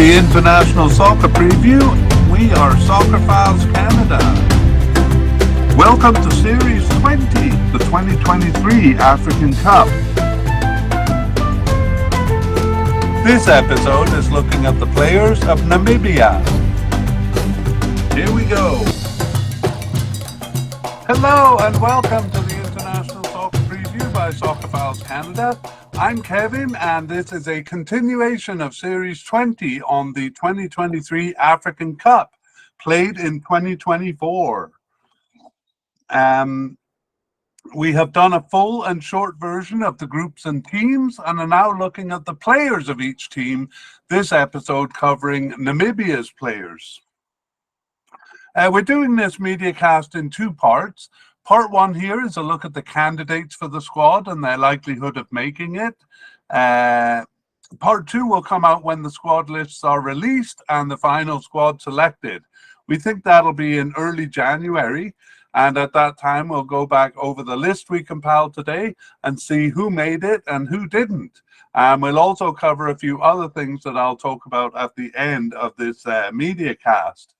the International Soccer Preview. We are Soccer Files Canada. Welcome to Series 20, the 2023 African Cup. This episode is looking at the players of Namibia. Here we go. Hello and welcome to the International Soccer Preview by Soccer Files Canada. I'm Kevin, and this is a continuation of Series 20 on the 2023 African Cup, played in 2024. We have done a full and short version of the groups and teams, and are now looking at the players of each team, this episode covering Namibia's players. We're doing this mediacast in two parts. Part one here is a look at the candidates for the squad and their likelihood of making it. Part two will come out when the squad lists are released and the final squad selected. We think that'll be in early January, and at that time we'll go back over the list we compiled today and see who made it and who didn't. We'll also cover a few other things that I'll talk about at the end of this mediacast.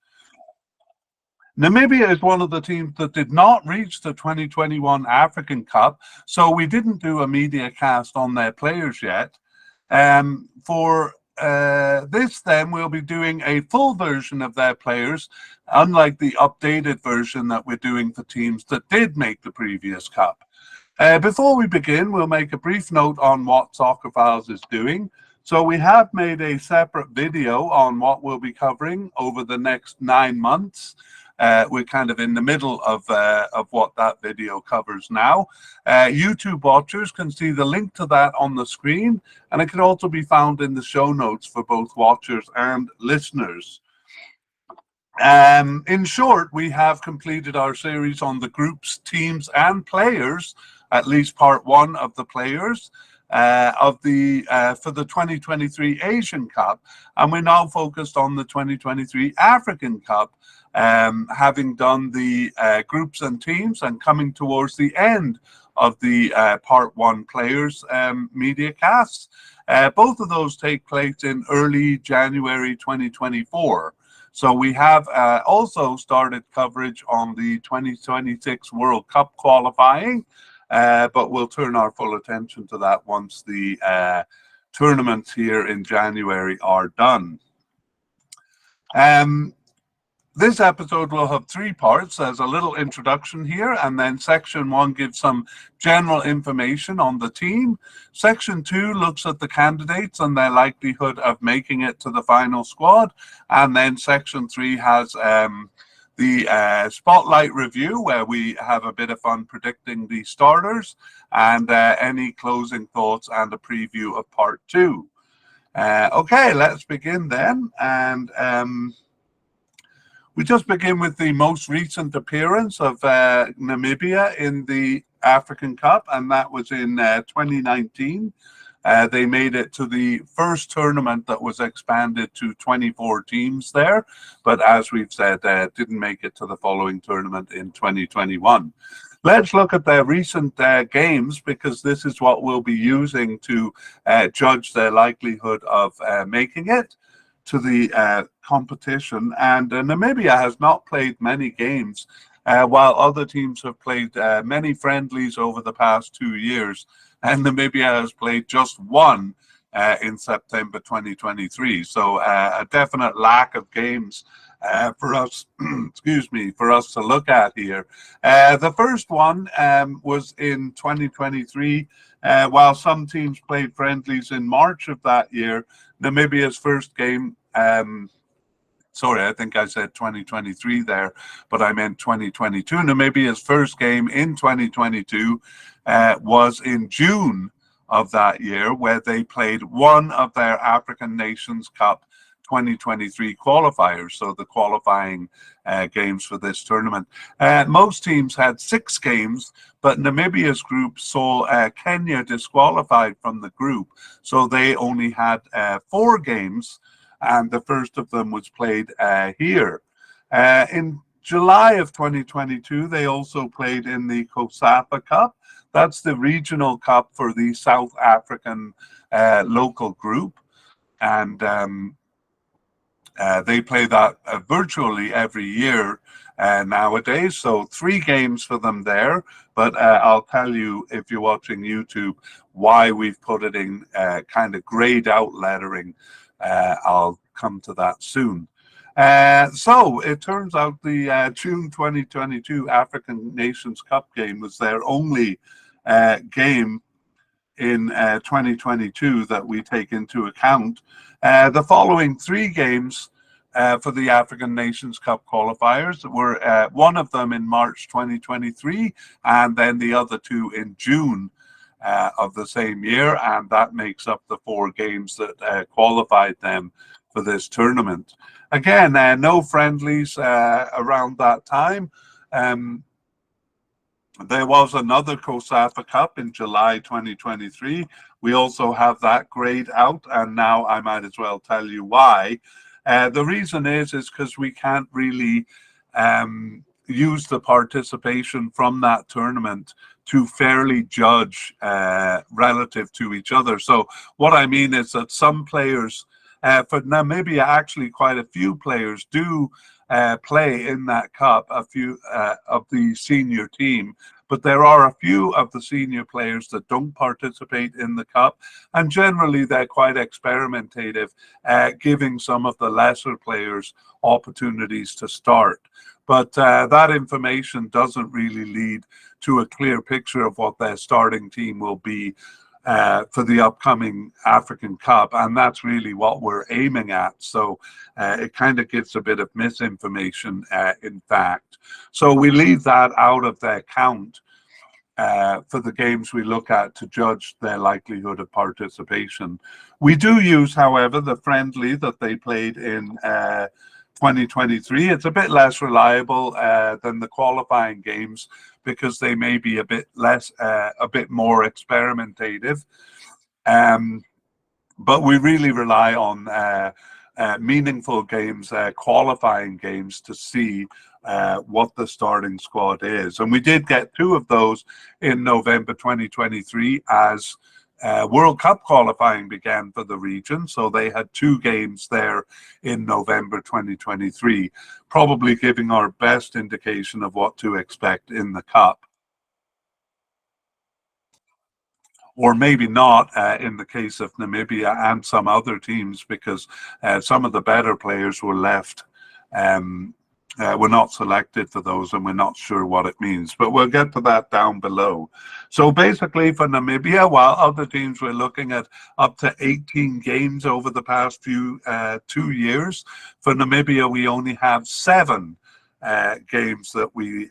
Namibia is one of the teams that did not reach the 2021 African Cup, so we didn't do a media cast on their players yet. For this then, we'll be doing a full version of their players, unlike the updated version that we're doing for teams that did make the previous Cup. Before we begin, we'll make a brief note on what Soccer Files is doing. So we have made a separate video on what we'll be covering over the next 9 months. We're kind of in the middle of what that video covers now. YouTube watchers can see the link to that on the screen, and it can also be found in the show notes for both watchers and listeners. In short, we have completed our series on the groups, teams, and players, at least part one of the players for the 2023 Asian Cup, and we're now focused on the 2023 African Cup, having done the groups and teams and coming towards the end of the part one players media casts. Both of those take place in early January 2024. So we have also started coverage on the 2026 World Cup qualifying, but we'll turn our full attention to that once the tournaments here in January are done. This episode will have 3 parts. There's a little introduction here, and then section 1 gives some general information on the team. Section 2 looks at the candidates and their likelihood of making it to the final squad. And then section 3 has the spotlight review, where we have a bit of fun predicting the starters, and any closing thoughts and a preview of part 2. Okay, let's begin then. And we just begin with the most recent appearance of Namibia in the African Cup, and that was in 2019. They made it to the first tournament that was expanded to 24 teams there, but as we've said, didn't make it to the following tournament in 2021. Let's look at their recent games, because this is what we'll be using to judge their likelihood of making it to the competition. And Namibia has not played many games, while other teams have played many friendlies over the past 2 years, and Namibia has played just one in September 2023. So a definite lack of games for us, for us to look at here. The first one was in 2023. While some teams played friendlies in March of that year, Namibia's first game, sorry, I think I said 2023 there, but I meant 2022. Namibia's first game in 2022 was in June of that year, where they played one of their African Nations Cup 2023 qualifiers, so the qualifying games for this tournament. Most teams had 6 games, but Namibia's group saw Kenya disqualified from the group, so they only had 4 games, and the first of them was played here. In July of 2022, they also played in the COSAPA Cup. That's the regional cup for the South African local group. And They play that virtually every year nowadays, so 3 games for them there. But I'll tell you, if you're watching YouTube, why we've put it in kind of grayed out lettering. I'll come to that soon. So it turns out the June 2022 African Nations Cup game was their only game in 2022 that we take into account. The following 3 games for the African Nations Cup qualifiers were one of them in March 2023, and then the other 2 in June of the same year, and that makes up the 4 games that qualified them for this tournament. Again, no friendlies around that time. There was another COSAFA Cup in July 2023. We also have that grayed out, and now I might as well tell you why. The reason is because we can't really use the participation from that tournament to fairly judge relative to each other. So what I mean is that some players, for Namibia, actually quite a few players do play in that cup, a few of the senior team, but there are a few of the senior players that don't participate in the cup, and generally they're quite experimentative, giving some of the lesser players opportunities to start. But that information doesn't really lead to a clear picture of what their starting team will be for the upcoming African Cup, and that's really what we're aiming at. So it kind of gives a bit of misinformation, in fact. So we leave that out of their count for the games we look at to judge their likelihood of participation. We do use, however, the friendly that they played in 2023. It's a bit less reliable than the qualifying games because they may be a bit less, a bit more experimentative. But we really rely on meaningful games, qualifying games, to see what the starting squad is. And we did get 2 of those in November 2023 as World Cup qualifying began for the region. So they had 2 games there in November 2023, probably giving our best indication of what to expect in the Cup. Or maybe not in the case of Namibia and some other teams, because some of the better players were left. We're not selected for those, and we're not sure what it means, but we'll get to that down below. So basically for Namibia, while other teams were looking at up to 18 games over the past few 2 years, for Namibia we only have 7 games that we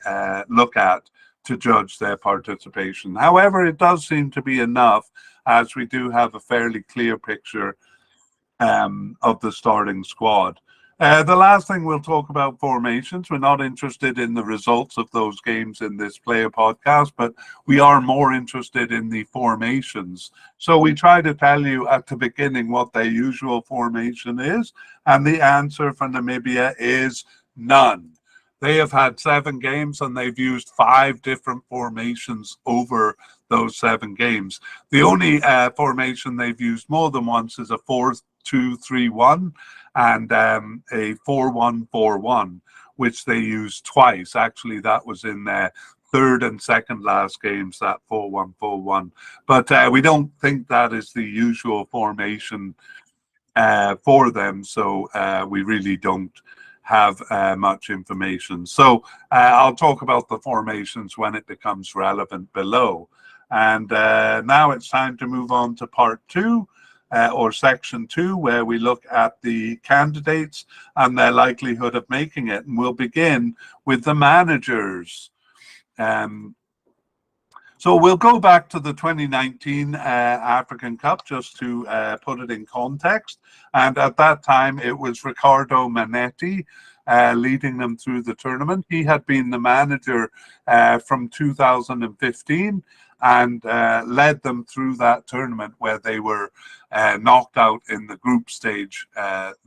look at to judge their participation. However, it does seem to be enough, as we do have a fairly clear picture of the starting squad. The last thing we'll talk about formations. We're not interested in the results of those games in this player podcast, but we are more interested in the formations. So we try to tell you at the beginning what their usual formation is, and the answer for Namibia is none. They have had 7 games and they've used 5 different formations over those 7 games. The only formation they've used more than once is a 4-2-3-1 and a 4-1-4-1, which they used twice. Actually, that was in their third and second last games, that 4-1-4-1. But we don't think that is the usual formation for them, so we really don't have much information. So I'll talk about the formations when it becomes relevant below. And now it's time to move on to part 2, or section 2, where we look at the candidates and their likelihood of making it. And we'll begin with the managers. So we'll go back to the 2019 African Cup just to put it in context. And at that time, it was Ricardo Manetti leading them through the tournament. He had been the manager from 2015 and led them through that tournament where they were knocked out in the group stage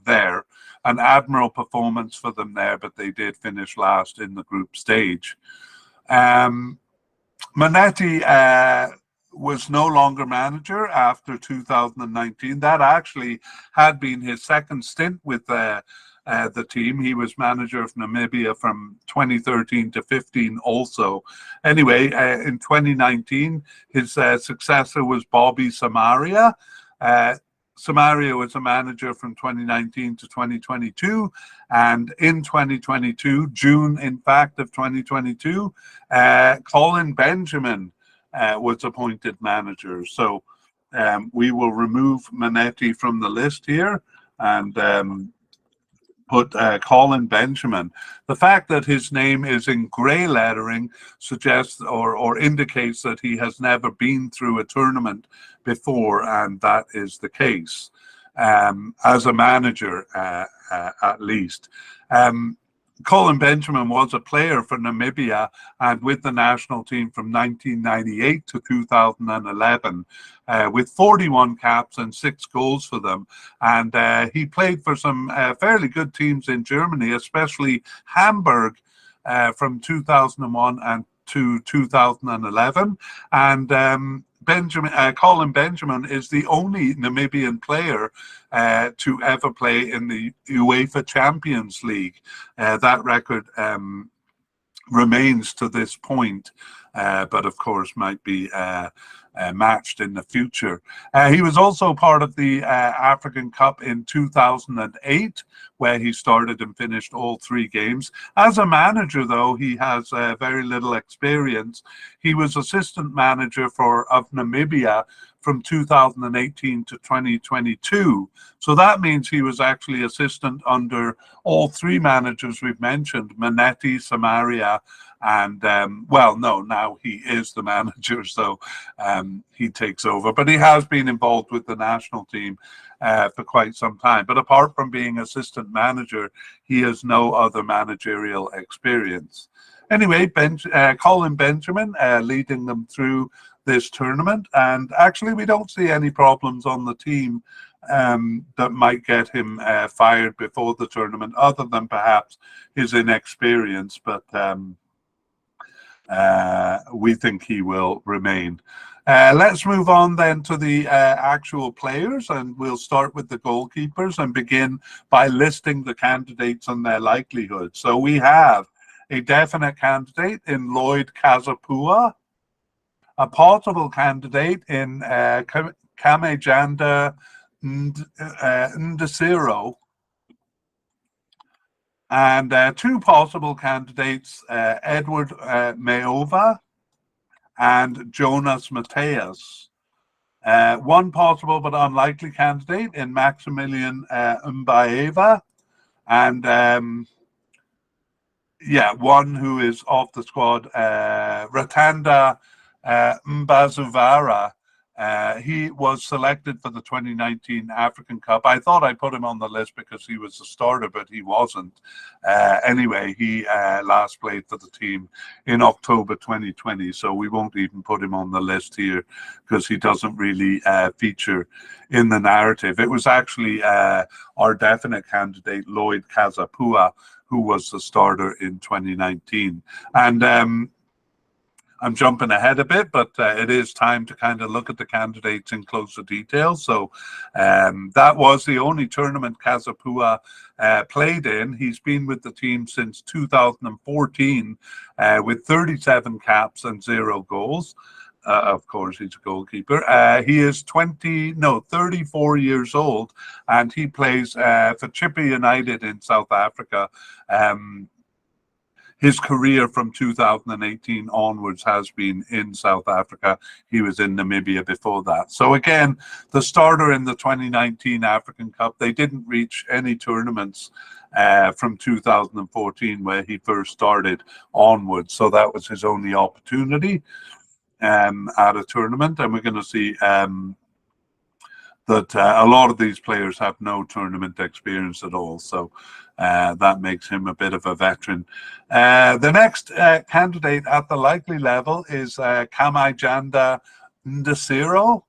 there. An admirable performance for them there, but they did finish last in the group stage. Manetti was no longer manager after 2019. That actually had been his second stint with the team. He was manager of Namibia from 2013 to 15 also. Anyway, in 2019, his successor was Bobby Samaria. Samaria was a manager from 2019 to 2022, and in 2022, June in fact of 2022, Colin Benjamin was appointed manager. So we will remove Manetti from the list here and put Colin Benjamin. The fact that his name is in grey lettering suggests or indicates that he has never been through a tournament before, and that is the case as a manager at least. Colin Benjamin was a player for Namibia and with the national team from 1998 to 2011 with 41 caps and 6 goals for them. And he played for some fairly good teams in Germany, especially Hamburg from 2001 and to 2011. And Colin Benjamin is the only Namibian player to ever play in the UEFA Champions League. That record remains to this point, but of course might be matched in the future. He was also part of the African Cup in 2008, where he started and finished all 3 games. As a manager, though, he has very little experience. He was assistant manager of Namibia from 2018 to 2022. So that means he was actually assistant under all 3 managers we've mentioned, Manetti, Samaria, and now he is the manager, so he takes over. But he has been involved with the national team for quite some time. But apart from being assistant manager, he has no other managerial experience. Anyway, Colin Benjamin leading them through this tournament, and actually we don't see any problems on the team that might get him fired before the tournament, other than perhaps his inexperience, but we think he will remain. Let's move on then to the actual players, and we'll start with the goalkeepers and begin by listing the candidates and their likelihood. So we have a definite candidate in Lloyd Kazapua, a possible candidate in Kamejanda Ndasiro, and 2 possible candidates, Edward Meova and Jonas Mateus. 1 possible but unlikely candidate in Maximilian Mbaeva, and one who is off the squad, Ratanda Mbazuvara. He was selected for the 2019 African Cup. I thought I put him on the list because he was a starter, but he wasn't. Anyway, he last played for the team in October 2020, so we won't even put him on the list here because he doesn't really feature in the narrative. It was actually our definite candidate, Lloyd Kazapua, who was the starter in 2019. And I'm jumping ahead a bit, but it is time to kind of look at the candidates in closer detail. So that was the only tournament Kazapua played in. He's been with the team since 2014 with 37 caps and 0 goals. Of course, he's a goalkeeper. He is 34 years old, and he plays for Chippa United in South Africa. His career from 2018 onwards has been in South Africa. He was in Namibia before that. So again, the starter in the 2019 African Cup. They didn't reach any tournaments from 2014 where he first started onwards. So that was his only opportunity at a tournament. And we're going to see that a lot of these players have no tournament experience at all. So that makes him a bit of a veteran. The next candidate at the likely level is Kamejanda Ndasiro.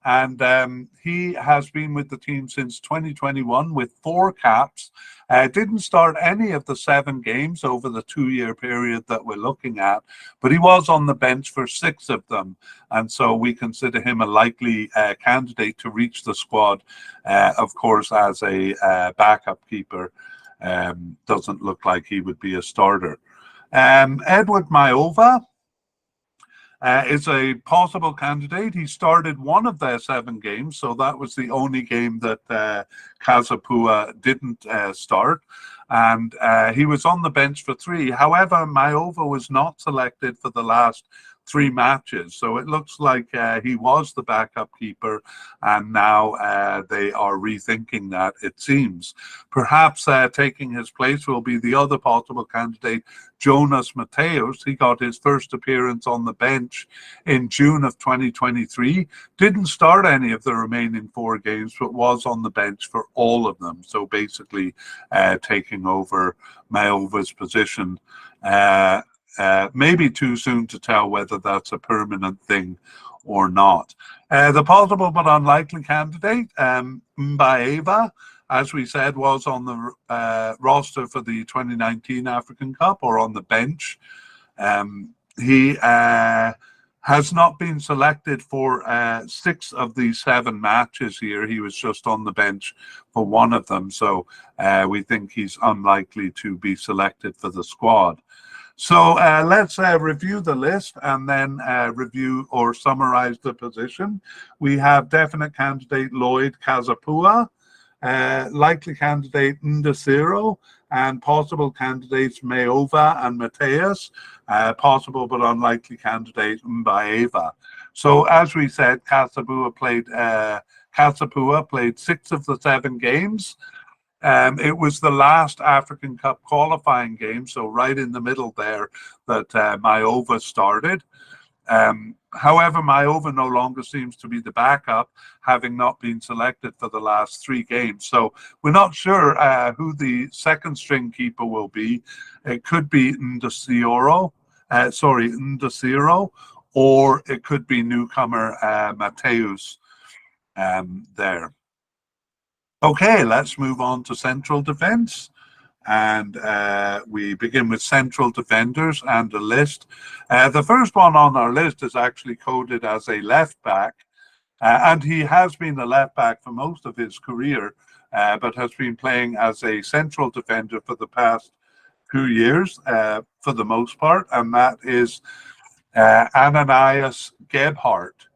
And he has been with the team since 2021 with 4 caps. Didn't start any of the 7 games over the 2-year period that we're looking at, but he was on the bench for 6 of them. And so we consider him a likely candidate to reach the squad, of course, as a backup keeper. Doesn't look like he would be a starter. Edward Maova is a possible candidate. He started one of their 7 games, so that was the only game that Kasapua didn't start. And he was on the bench for 3. However, Maova was not selected for the last 3 matches. So it looks like he was the backup keeper, and now they are rethinking that, it seems. Perhaps taking his place will be the other possible candidate, Jonas Mateos. He got his first appearance on the bench in June of 2023. Didn't start any of the remaining 4 games, but was on the bench for all of them. So basically taking over Maova's position. Maybe too soon to tell whether that's a permanent thing or not. The possible but unlikely candidate, Mbaeva, as we said, was on the roster for the 2019 African Cup, or on the bench. He has not been selected for 6 of the 7 matches here. He was just on the bench for 1 of them. So we think he's unlikely to be selected for the squad. So let's review the list and then review or summarize the position. We have definite candidate Lloyd Kasapua, likely candidate Ndasiro, and possible candidates Maova and Mateus, possible but unlikely candidate Mbaeva. So as we said, Kasapua played 6 of the 7 games. It was the last African Cup qualifying game, so right in the middle there, that Maova started. However, Maova no longer seems to be the backup, having not been selected for the last 3 games. So we're not sure who the second string keeper will be. It could be Ndasiro, or it could be newcomer Mateus there. Okay, let's move on to central defense. And we begin with central defenders and a list. The first one on our list is actually coded as a left back. And he has been a left back for most of his career, but has been playing as a central defender for the past 2 years, for the most part. And that is Ananias Gebhardt.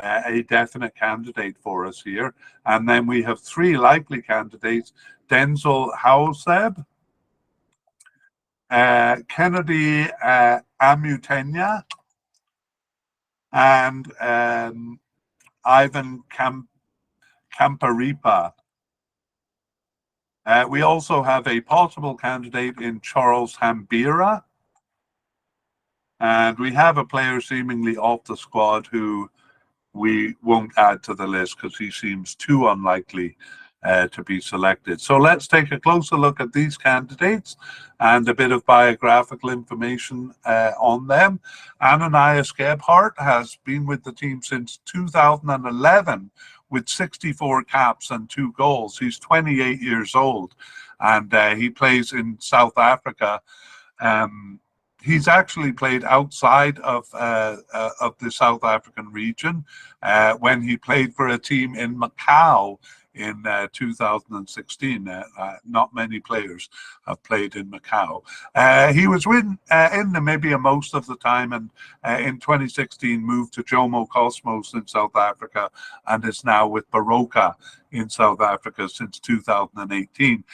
A definite candidate for us here. And then we have 3 likely candidates: Denzel Hauseb, Kennedy Amutenya, and Ivan Camparipa. We also have a possible candidate in Charles Hambira. And we have a player seemingly off the squad who we won't add to the list because he seems too unlikely to be selected. So let's take a closer look at these candidates and a bit of biographical information on them. Ananias Gebhardt has been with the team since 2011 with 64 caps and 2 goals. He's 28 years old, and he plays in South Africa. He's actually played outside of the South African region when he played for a team in Macau in 2016. Not many players have played in Macau. He was in Namibia most of the time, and in 2016 moved to Jomo Cosmos in South Africa, and is now with Baroka in South Africa since 2018.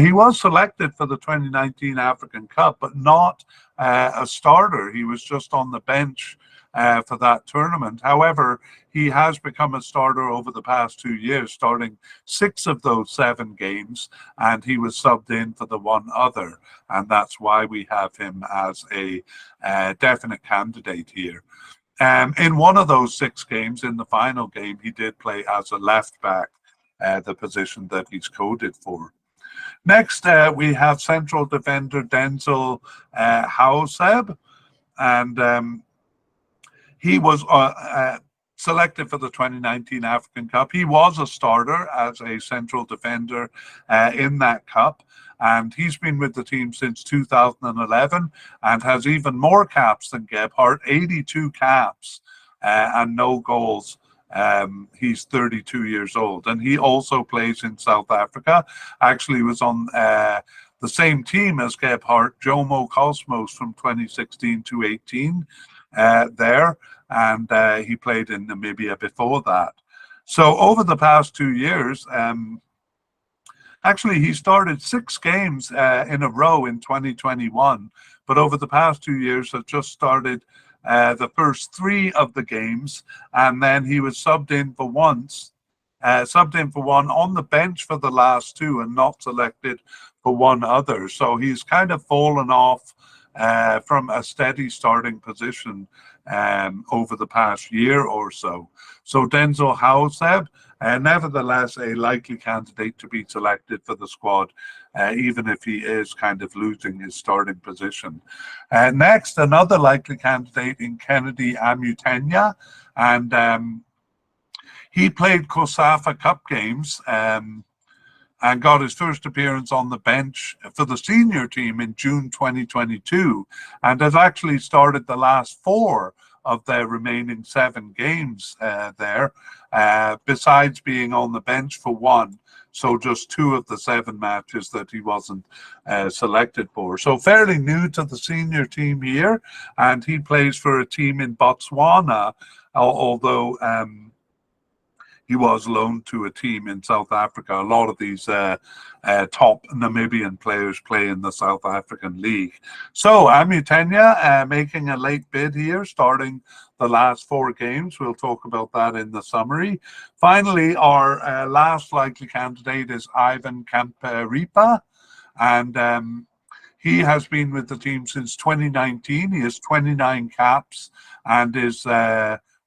He was selected for the 2019 African Cup, but not a starter. He was just on the bench for that tournament. However, he has become a starter over the past 2 years, starting 6 of those 7 games, and he was subbed in for the 1 other, and that's why we have him as a definite candidate here. In one of those 6 games, in the final game, he did play as a left back, the position that he's coded for. Next, we have central defender Denzel Hauseb, and he was selected for the 2019 African Cup. He was a starter as a central defender in that cup, and he's been with the team since 2011 and has even more caps than Gebhardt, 82 caps and no goals. He's 32 years old, and he also plays in South Africa. Actually was on the same team as Gebhardt, Jomo Cosmos, from 2016 to 18 there, and he played in Namibia before that. So over the past 2 years, actually he started 6 games in a row in 2021, but over the past 2 years has just started the first 3 of the games, and then he was subbed in for one on the bench for the last 2 and not selected for one other. So he's kind of fallen off from a steady starting position over the past year or so. So Denzel Hauseb, nevertheless a likely candidate to be selected for the squad, even if he is kind of losing his starting position. Next, another likely candidate in Kennedy Amutenya, and he played COSAFA Cup games and got his first appearance on the bench for the senior team in June 2022, and has actually started the last 4 of their remaining 7 games there, besides being on the bench for 1. So just 2 of the 7 matches that he wasn't selected for. So fairly new to the senior team here, and he plays for a team in Botswana, although he was loaned to a team in South Africa. A lot of these top Namibian players play in the South African League. So Amutenya making a late bid here, starting the last 4 games. We'll talk about that in the summary. Finally, our last likely candidate is Ivan Kamperipa, and he has been with the team since 2019. He has 29 caps and is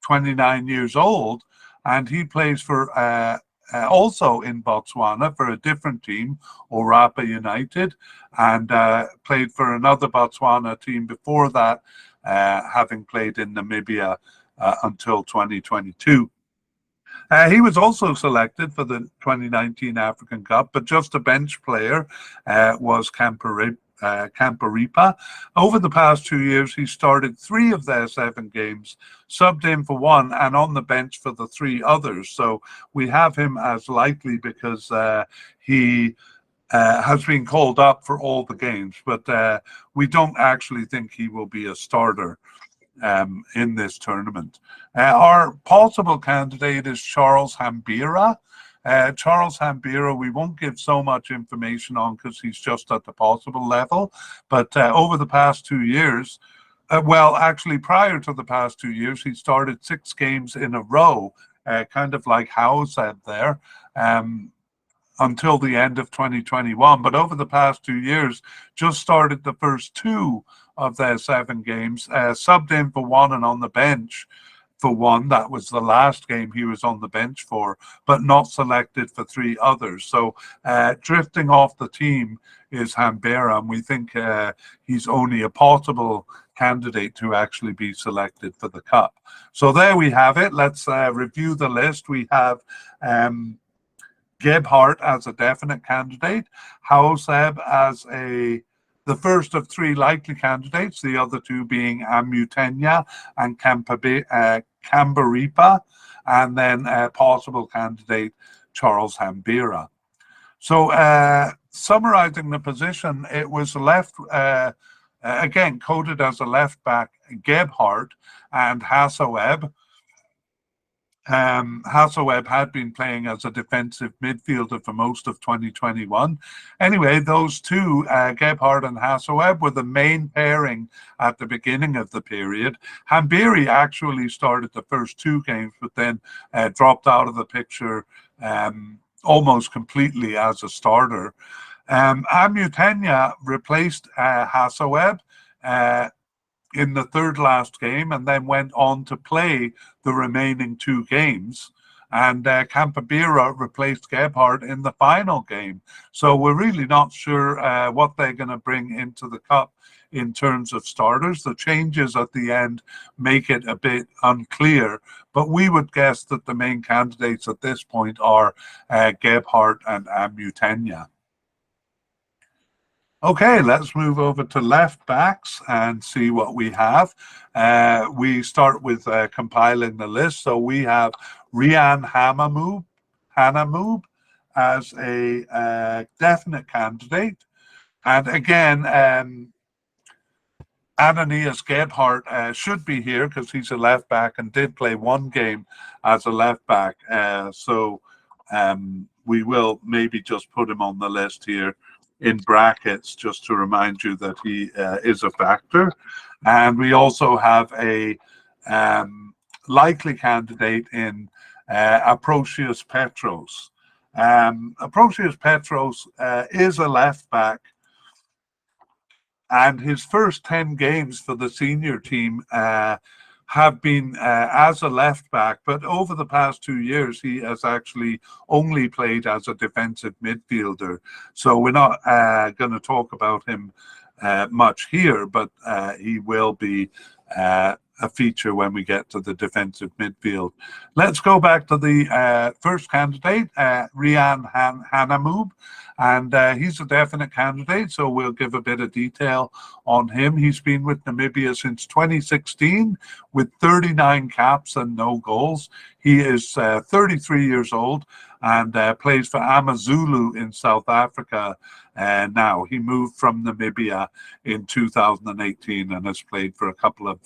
29 years old. And he plays for also in Botswana for a different team, Orapa United, and played for another Botswana team before that, having played in Namibia until 2022. He was also selected for the 2019 African Cup, but just a bench player was Kamperipa. Over the past 2 years, he started 3 of their 7 games, subbed in for 1, and on the bench for the 3 others. So we have him as likely because he has been called up for all the games, but we don't actually think he will be a starter in this tournament. Our possible candidate is Charles Hambira. Charles Hambira, we won't give so much information on because he's just at the possible level. But over the past 2 years, well, actually prior to the past 2 years, he started 6 games in a row, kind of like Howe said there, until the end of 2021. But over the past 2 years, just started the first 2 of their 7 games, subbed in for 1 and on the bench for 1. That was the last game he was on the bench for, but not selected for 3 others. So drifting off the team is Hambera, and we think he's only a possible candidate to actually be selected for the Cup. So there we have it. Let's review the list. We have Gebhardt as a definite candidate, Hauseb as the first of 3 likely candidates, the other 2 being Amutenya and Kamberipa, and then a possible candidate, Charles Hambira. So summarizing the position, it was left, again, coded as a left back, Gebhardt and Hassaweb. Hassaweb had been playing as a defensive midfielder for most of 2021. Anyway, those 2, Gebhardt and Hassaweb, were the main pairing at the beginning of the period. Hambiri actually started the first 2 games, but then dropped out of the picture almost completely as a starter. Amutenya replaced Hassaweb in the 3rd last game, and then went on to play the remaining 2 games. And Kampabira replaced Gebhardt in the final game. So we're really not sure what they're going to bring into the Cup in terms of starters. The changes at the end make it a bit unclear, but we would guess that the main candidates at this point are Gebhardt and Amutenya. Okay, let's move over to left backs and see what we have. We start with compiling the list. So we have Rian Hanamoob as a definite candidate. And again, Ananias Gebhardt should be here because he's a left back and did play one game as a left back. So we will maybe just put him on the list here in brackets just to remind you that he is a factor. And we also have a likely candidate in Aprocius Petros. Aprocius Petros is a left back, and his first 10 games for the senior team have been as a left back, but over the past 2 years, he has actually only played as a defensive midfielder. So we're not going to talk about him much here, but he will be a feature when we get to the defensive midfield. Let's go back to the first candidate, Rian Hanamoob, and he's a definite candidate, so we'll give a bit of detail on him. He's been with Namibia since 2016 with 39 caps and no goals. He is 33 years old and plays for AmaZulu in South Africa now. He moved from Namibia in 2018 and has played for a couple of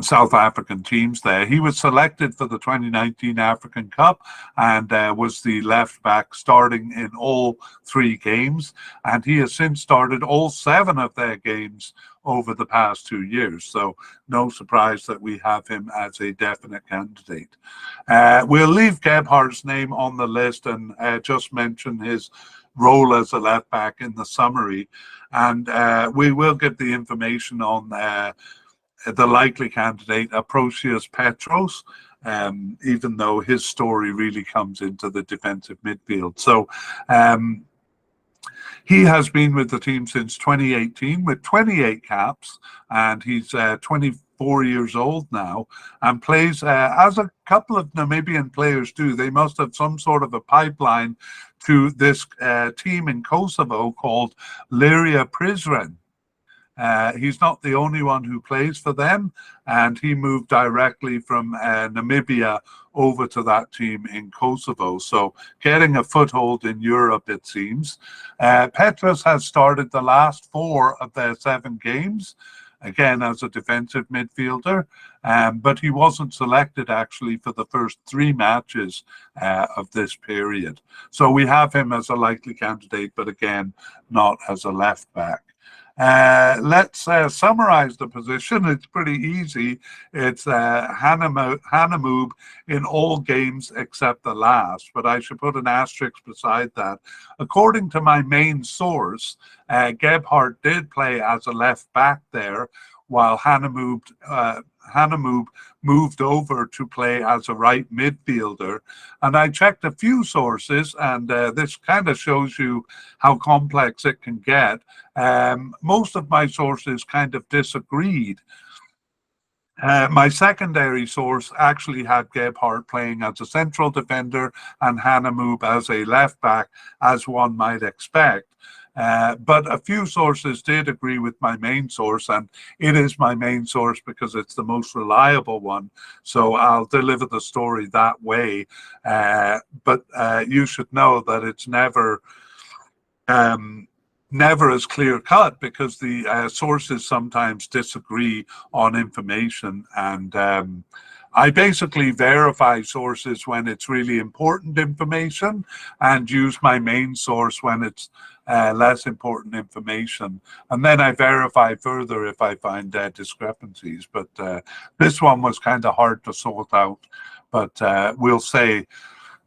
South African teams there. He was selected for the 2019 African Cup and was the left back starting in all 3 games. And he has since started all 7 of their games over the past 2 years. So no surprise that we have him as a definite candidate. We'll leave Gebhardt's name on the list and just mention his role as a left back in the summary. And we will give the information on the likely candidate, Aprocius Petros, even though his story really comes into the defensive midfield. So he has been with the team since 2018 with 28 caps, and he's 24 years old now and plays as a couple of Namibian players do. They must have some sort of a pipeline to this team in Kosovo called Liria Prizren. He's not the only one who plays for them, and he moved directly from Namibia over to that team in Kosovo. So getting a foothold in Europe, it seems. Petros has started the last 4 of their 7 games, again as a defensive midfielder, but he wasn't selected actually for the first 3 matches of this period. So we have him as a likely candidate, but again, not as a left back. Let's summarize the position. It's pretty easy. It's Hanamoob in all games except the last, but I should put an asterisk beside that. According to my main source, Gebhardt did play as a left back there, while Hanamoob moved over to play as a right midfielder. And I checked a few sources, and this kind of shows you how complex it can get. Most of my sources kind of disagreed. My secondary source actually had Gebhardt playing as a central defender and Hanamoob as a left back, as one might expect. But a few sources did agree with my main source, and it is my main source because it's the most reliable one. So I'll deliver the story that way. But you should know that it's never as clear cut because the sources sometimes disagree on information, and I basically verify sources when it's really important information and use my main source when it's less important information. And then I verify further if I find discrepancies. But this one was kind of hard to sort out. But we'll say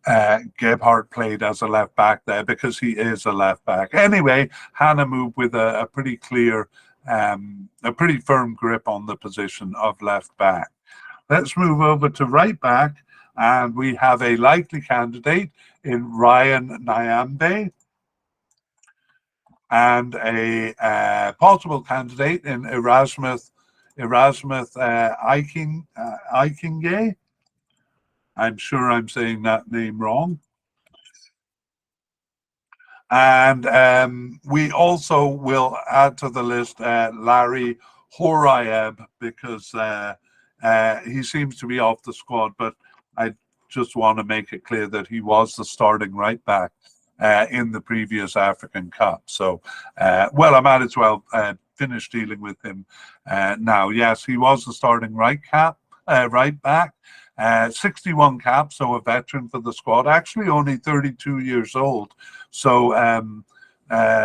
Gebhardt played as a left back there because he is a left back. Anyway, Hanamoob with a pretty clear, a pretty firm grip on the position of left back. Let's move over to right back, and we have a likely candidate in Ryan Nyambe. and a possible candidate in Erasmus Ikinge. I'm sure I'm saying that name wrong. And we also will add to the list Larry Horayeb, because he seems to be off the squad, but I just want to make it clear that he was the starting right back in the previous African Cup. So, well, I might as well finish dealing with him now. Yes, he was the starting right back. 61 caps, so a veteran for the squad. Actually, only 32 years old, so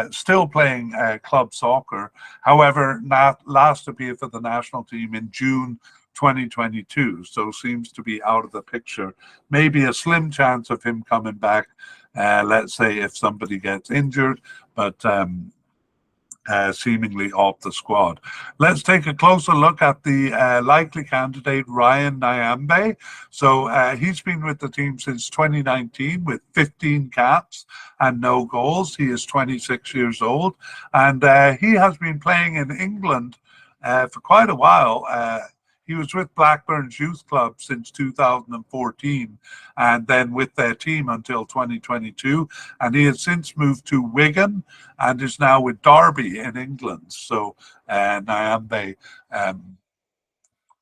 still playing club soccer. However, last appeared for the national team in June 2022, so seems to be out of the picture. Maybe a slim chance of him coming back, let's say if somebody gets injured, but seemingly off the squad. Let's take a closer look at the likely candidate, Ryan Nyambe. So he's been with the team since 2019 with 15 caps and no goals. He is 26 years old, and he has been playing in England for quite a while. He was with Blackburn's youth club since 2014, and then with their team until 2022. And he has since moved to Wigan and is now with Derby in England. So Nyambe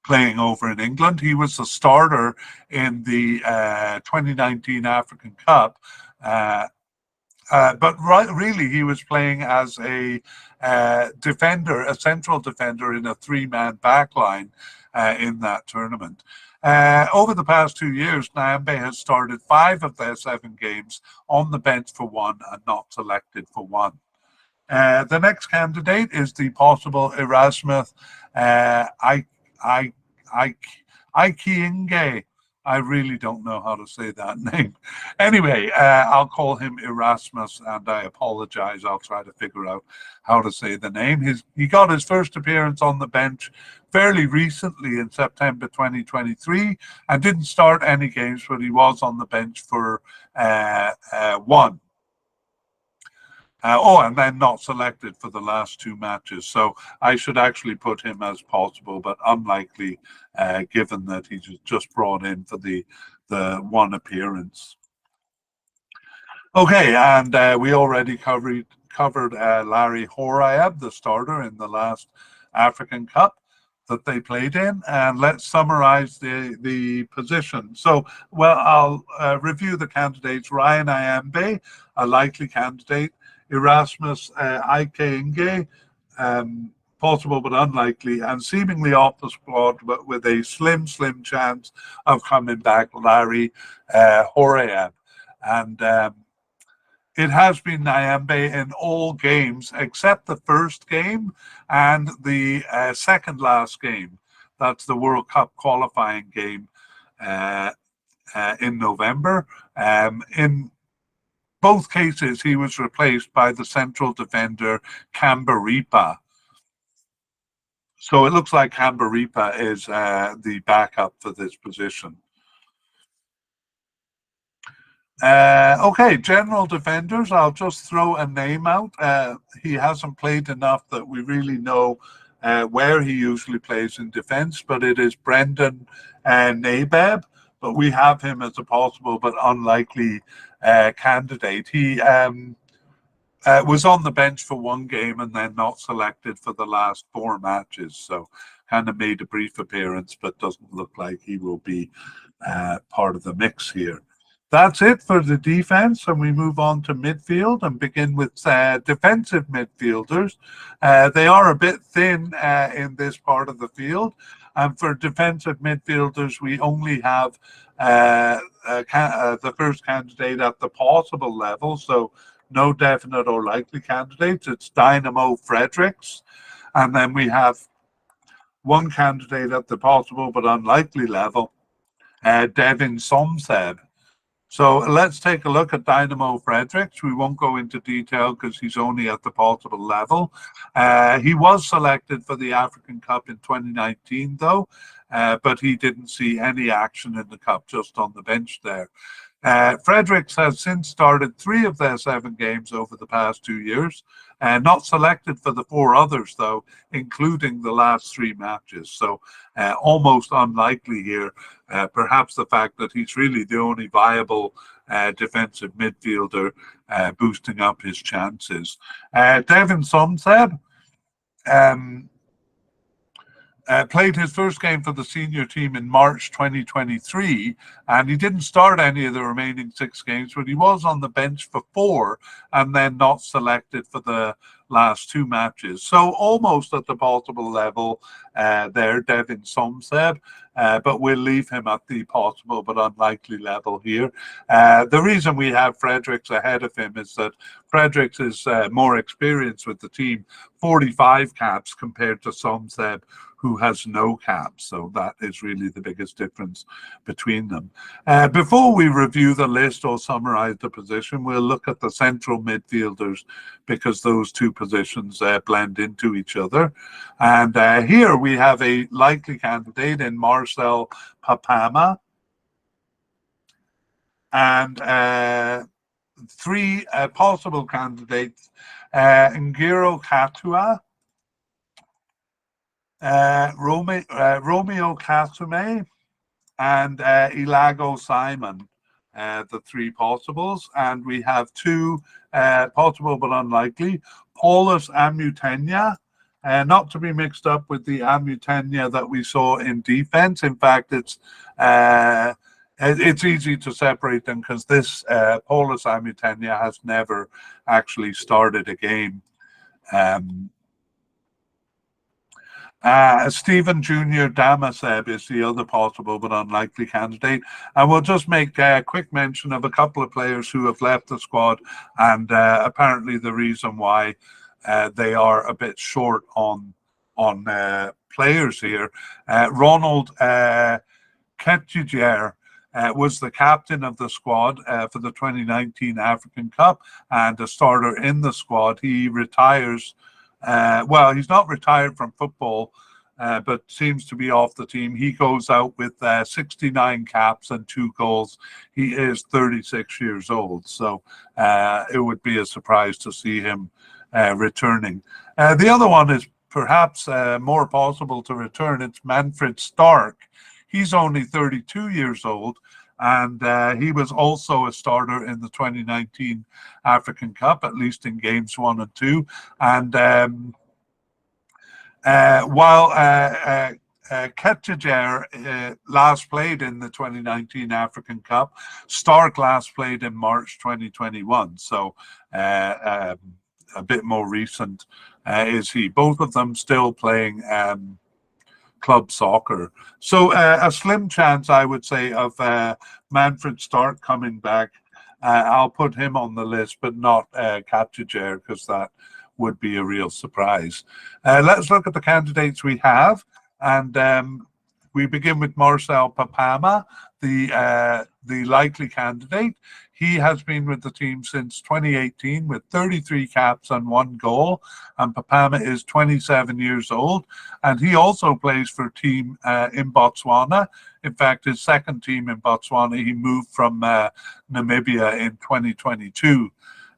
playing over in England. He was the starter in the 2019 African Cup. But really, he was playing as a defender, a central defender in a three-man backline in that tournament. Over the past 2 years, Nyambe has started 5 of their 7 games on the bench for 1 and not selected for 1. The next candidate is the possible Erasmus Ikinge. I really don't know how to say that name. Anyway, I'll call him Erasmus, and I apologize. I'll try to figure out how to say the name. He got his first appearance on the bench fairly recently in September 2023 and didn't start any games, but he was on the bench for 1. And then not selected for the last 2 matches. So I should actually put him as possible, but unlikely, given that he's just brought in for the 1 appearance. Okay, and we already covered Larry Horayeb, the starter in the last African Cup that they played in, and let's summarize the position. So, well, I'll review the candidates. Ryan Nyambe, a likely candidate. Erasmus Ikinge, possible but unlikely, and seemingly off the squad, but with a slim chance of coming back, Larry Horayeb. And it has been Nyambe in all games except the first game and the second last game. That's the World Cup qualifying game in November. In both cases, he was replaced by the central defender, Kambaripa. So it looks like Kambaripa is the backup for this position. Okay, general defenders, I'll just throw a name out. He hasn't played enough that we really know where he usually plays in defense, but it is Brendan Nabeb. But we have him as a possible but unlikely candidate. He was on the bench for 1 game and then not selected for the last 4 matches. So kind of made a brief appearance, but doesn't look like he will be part of the mix here. That's it for the defense, and we move on to midfield and begin with defensive midfielders. They are a bit thin in this part of the field, and for defensive midfielders, we only have the first candidate at the possible level, so no definite or likely candidates. It's Dynamo Fredericks, and then we have 1 candidate at the possible but unlikely level, Devin Somseb. So let's take a look at Dynamo Fredericks. We won't go into detail because he's only at the possible level. He was selected for the African Cup in 2019, though, but he didn't see any action in the Cup, just on the bench there. Fredericks has since started 3 of their 7 games over the past 2 years, not selected for the 4 others, though, including the last 3 matches. So almost unlikely here. Perhaps the fact that he's really the only viable defensive midfielder boosting up his chances. Devin Somseb played his first game for the senior team in March 2023, and he didn't start any of the remaining 6 games, but he was on the bench for 4 and then not selected for the last 2 matches. So almost at the possible level there, Devin Somseb, but we'll leave him at the possible but unlikely level here. The reason we have Fredericks ahead of him is that Fredericks is more experienced with the team, 45 caps compared to Somseb, who has no caps. So that is really the biggest difference between them. Before we review the list or summarize the position, we'll look at the central midfielders because those 2 positions blend into each other. And here we have a likely candidate in Marcel Papama, and 3 possible candidates, Ngiro Katua, Romeo Kasume, and Ilago Simon, the 3 possibles. And we have 2 possible but unlikely, Paulus Amutenya, not to be mixed up with the Amutenya that we saw in defense. In fact, it's easy to separate them because this Paulus Amutenya has never actually started a game. Stephen Jr. Damaseb is the other possible but unlikely candidate. And we'll just make a quick mention of a couple of players who have left the squad, and apparently the reason why they are a bit short on players here. Ronald Kettijer was the captain of the squad for the 2019 African Cup and a starter in the squad. He retires. Well, he's not retired from football, but seems to be off the team. He goes out with 69 caps and 2 goals. He is 36 years old, so it would be a surprise to see him returning. The other one is perhaps more possible to return. It's Manfred Stark. He's only 32 years old, and he was also a starter in the 2019 African Cup, at least in games 1 and 2. And while Kettijer last played in the 2019 African Cup, Stark last played in March 2021. So a bit more recent is he. Both of them still playing club soccer. So a slim chance, I would say, of Manfred Stark coming back. I'll put him on the list, but not Kettijer, because that would be a real surprise. Let's look at the candidates we have, and we begin with Marcel Papama, the likely candidate. He has been with the team since 2018 with 33 caps and 1 goal, and Papama is 27 years old, and he also plays for a team in Botswana. In fact, his second team in Botswana, he moved from Namibia in 2022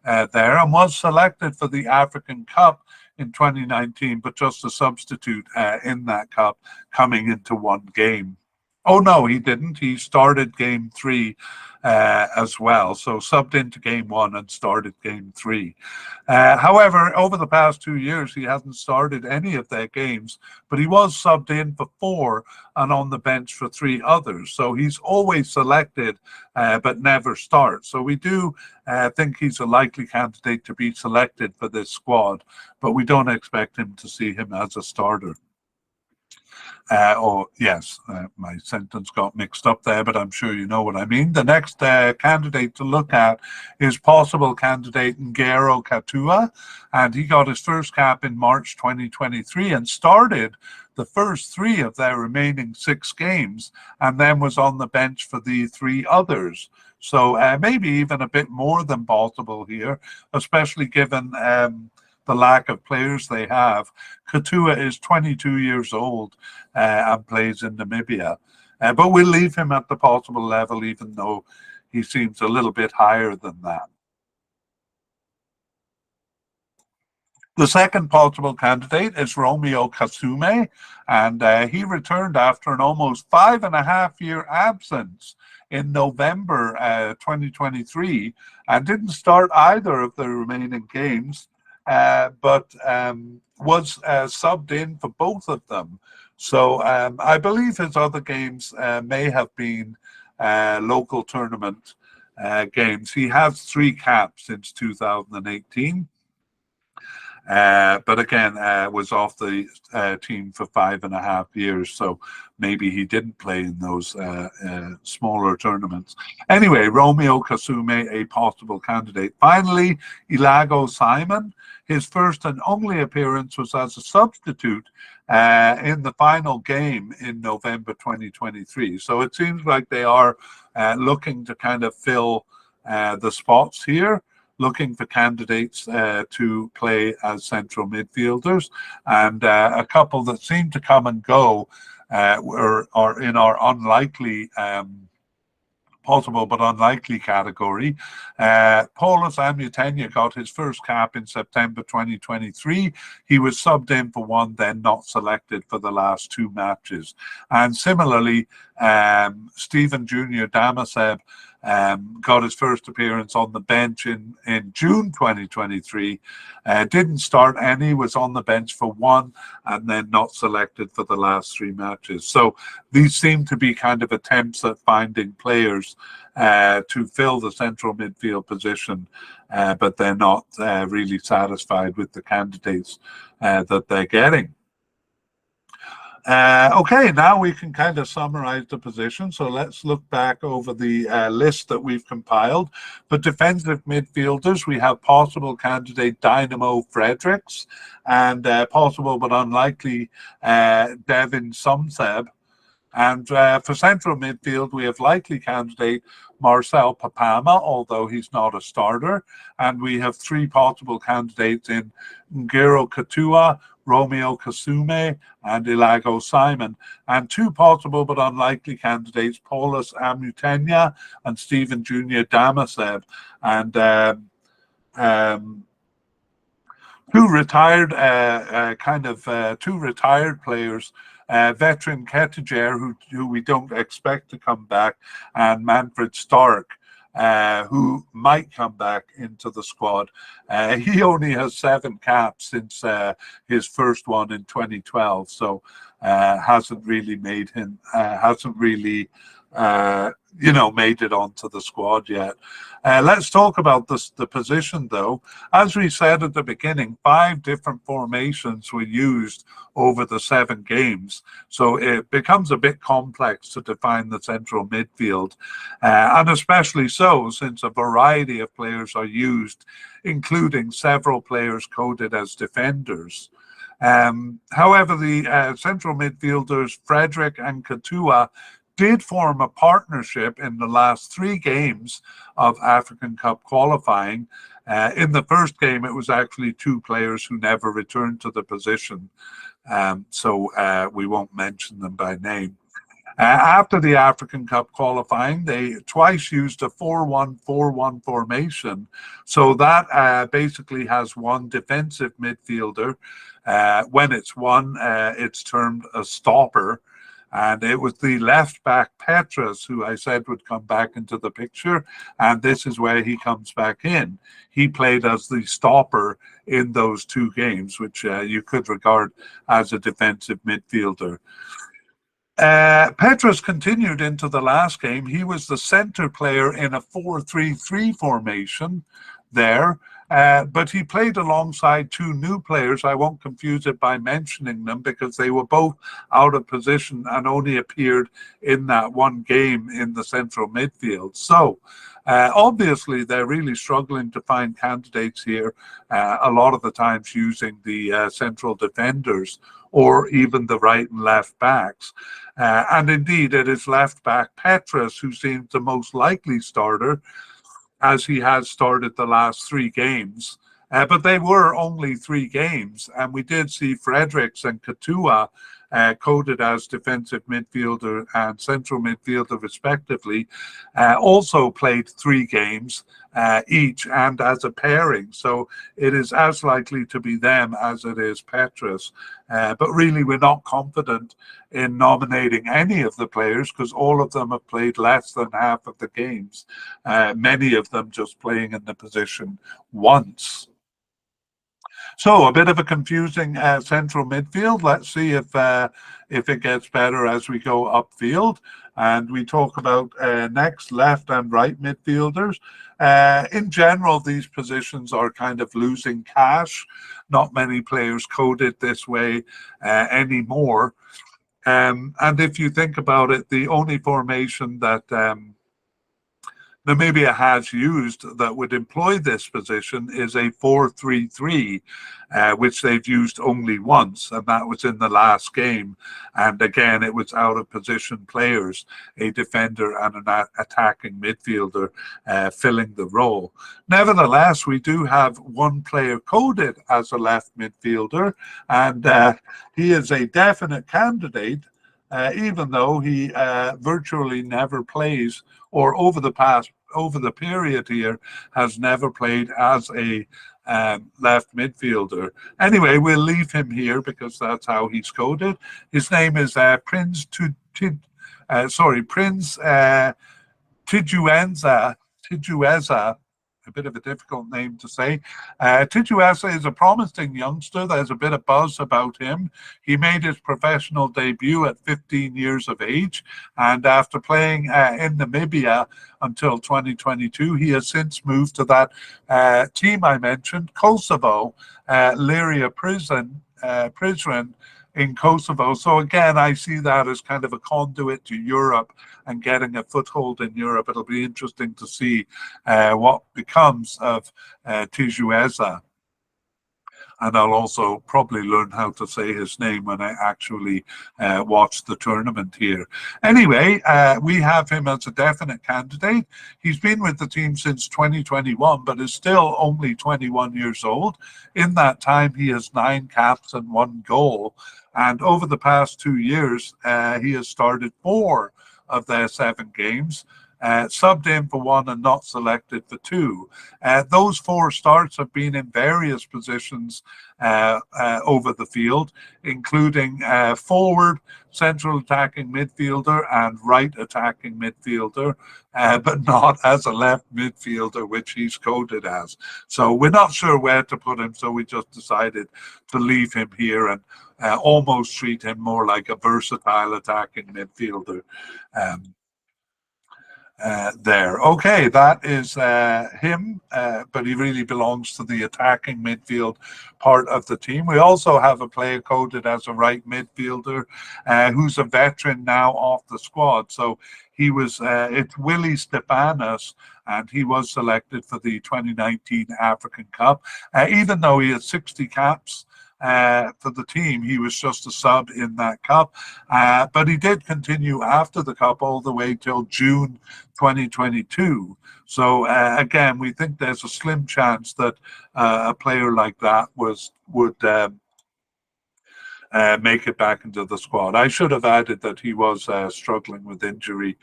there, and was selected for the African Cup in 2019, but just a substitute in that cup, coming into 1 game. Oh, no, he didn't. He started game 3 as well. So subbed into game 1 and started game 3. However, over the past 2 years, he hasn't started any of their games, but he was subbed in for 4 and on the bench for 3 others. So he's always selected, but never starts. So we do think he's a likely candidate to be selected for this squad, but we don't expect him to see him as a starter. My sentence got mixed up there, but I'm sure you know what I mean. The next candidate to look at is possible candidate Ngero Katua, and he got his first cap in March 2023 and started the first 3 of their remaining 6 games, and then was on the bench for the 3 others. So maybe even a bit more than possible here, especially given the lack of players they have. Katua is 22 years old and plays in Namibia. But we'll leave him at the possible level, even though he seems a little bit higher than that. The second possible candidate is Romeo Kasume, and he returned after an almost 5.5-year absence in November 2023 and didn't start either of the remaining games, but was subbed in for both of them. So I believe his other games may have been local tournament games. He has 3 caps since 2018. But again, was off the team for 5.5 years, so maybe he didn't play in those smaller tournaments. Anyway, Romeo Kasume, a possible candidate. Finally, Ilago Simon. His first and only appearance was as a substitute in the final game in November 2023. So it seems like they are looking to kind of fill the spots here, looking for candidates to play as central midfielders, and a couple that seem to come and go are in our unlikely, possible but unlikely category. Paulus Amutenya got his first cap in September 2023. He was subbed in for one, then not selected for the last 2 matches. And similarly, Stephen Junior Damaseb got his first appearance on the bench in June 2023. Didn't start any, was on the bench for one, and then not selected for the last 3 matches. So these seem to be kind of attempts at finding players to fill the central midfield position, but they're not really satisfied with the candidates that they're getting. Okay, now we can kind of summarize the position. So let's look back over the list that we've compiled. For defensive midfielders, we have possible candidate Dynamo Fredericks and possible but unlikely Devin Sumseb. And for central midfield, we have likely candidate Marcel Papama, although he's not a starter. And we have 3 possible candidates in Ngiro Katua, Romeo Kasume, and Ilago Simon. And 2 possible but unlikely candidates, Paulus Amutenya and Stephen Junior Damaseb. And 2 retired, 2 retired players, veteran Ketiger, who we don't expect to come back, and Manfred Stark, who might come back into the squad. He only has 7 caps since his first one in 2012, so hasn't really made him, made it onto the squad yet. Let's talk about the position, though. As we said at the beginning, 5 different formations were used over the 7 games, so it becomes a bit complex to define the central midfield, and especially so since a variety of players are used, including several players coded as defenders. However, the central midfielders Frederick and Katua did form a partnership in the last 3 games of African Cup qualifying. In the first game, it was actually 2 players who never returned to the position, so we won't mention them by name. After the African Cup qualifying, they twice used a 4-1-4-1 formation, so that basically has 1 defensive midfielder. When it's 1, it's termed a stopper. And it was the left back Petrus who I said would come back into the picture, and this is where he comes back in. He played as the stopper in those 2 games, which you could regard as a defensive midfielder. Petrus continued into the last game. He was the center player in a 4-3-3 formation there. But he played alongside 2 new players. I won't confuse it by mentioning them because they were both out of position and only appeared in that 1 game in the central midfield. So obviously they're really struggling to find candidates here, a lot of the times using the central defenders or even the right and left backs. And indeed, it is left back Petrus who seems the most likely starter, as he has started the last 3 games. But they were only 3 games, and we did see Fredericks and Katua coded as defensive midfielder and central midfielder respectively, also played 3 games each and as a pairing. So it is as likely to be them as it is Petrus. But really, we're not confident in nominating any of the players because all of them have played less than half of the games, many of them just playing in the position once. So a bit of a confusing central midfield. Let's see if it gets better as we go upfield. And we talk about next left and right midfielders. In general, these positions are kind of losing cash. Not many players coded this way anymore. And if you think about it, the only formation that Namibia has used that would employ this position is a 4-3-3, which they've used only once, and that was in the last game. And again, it was out of position players, a defender and an attacking midfielder filling the role. Nevertheless, we do have one player coded as a left midfielder, and he is a definite candidate. Even though he virtually never plays, or over the period here, has never played as a left midfielder. Anyway, we'll leave him here because that's how he's coded. His name is Prince Tijueza, a bit of a difficult name to say. Tijueza is a promising youngster. There's a bit of buzz about him. He made his professional debut at 15 years of age, and after playing in Namibia until 2022, he has since moved to that team I mentioned, Kosovo, Liria Prizren in Kosovo. So again, I see that as kind of a conduit to Europe and getting a foothold in Europe. It'll be interesting to see what becomes of Tijueza. And I'll also probably learn how to say his name when I actually watch the tournament here. Anyway, we have him as a definite candidate. He's been with the team since 2021, but is still only 21 years old. In that time, he has 9 caps and 1 goal. And over the past 2 years, he has started 4 of their 7 games. Subbed in for 1 and not selected for 2. Those 4 starts have been in various positions over the field, including forward, central attacking midfielder, and right attacking midfielder, but not as a left midfielder, which he's coded as. So we're not sure where to put him, so we just decided to leave him here and almost treat him more like a versatile attacking midfielder. There. Okay, that is him, but he really belongs to the attacking midfield part of the team. We also have a player coded as a right midfielder who's a veteran now off the squad. So he was, it's Willie Stefanos, and he was selected for the 2019 African Cup. Even though he had 60 caps, for the team, he was just a sub in that cup, but he did continue after the cup all the way till June 2022. So again, we think there's a slim chance that a player like that would make it back into the squad. I should have added that he was struggling with injury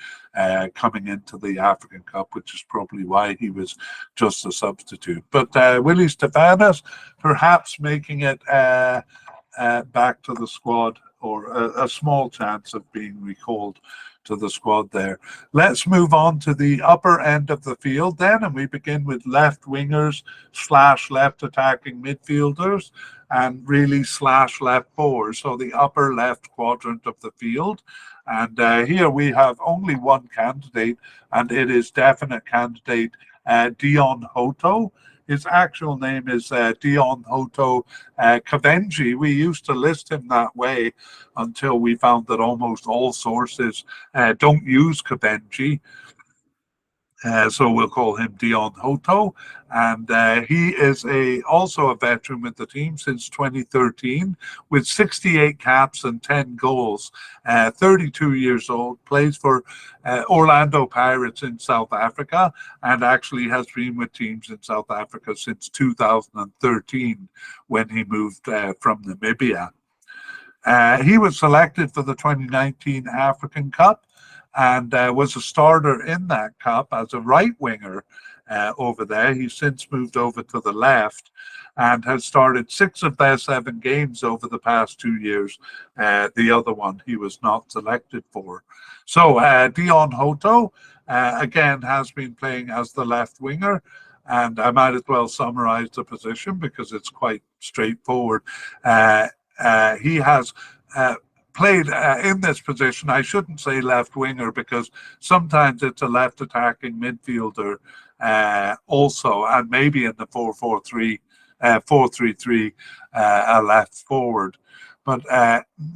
coming into the African Cup, which is probably why he was just a substitute. But Willie Stefanos perhaps making it back to the squad, or a small chance of being recalled to the squad there. Let's move on to the upper end of the field then, and we begin with left wingers / left attacking midfielders, and really / left forwards, so the upper left quadrant of the field. And here we have only one candidate, and it is definite candidate Dion Hoto. His actual name is Dion Hoto Kavenji. We used to list him that way until we found that almost all sources don't use Kavenji. So we'll call him Dion Hoto, and he is also a veteran with the team since 2013 with 68 caps and 10 goals. 32 years old, plays for Orlando Pirates in South Africa, and actually has been with teams in South Africa since 2013 when he moved from Namibia. He was selected for the 2019 African Cup and was a starter in that cup as a right winger over there. He's since moved over to the left and has started 6 of their 7 games over the past 2 years. The other one he was not selected for. So Dion Hoto, again, has been playing as the left winger. And I might as well summarize the position because it's quite straightforward. He has played in this position. I shouldn't say left winger because sometimes it's a left attacking midfielder also, and maybe in the 4-4-3, 4-3-3, a left forward. But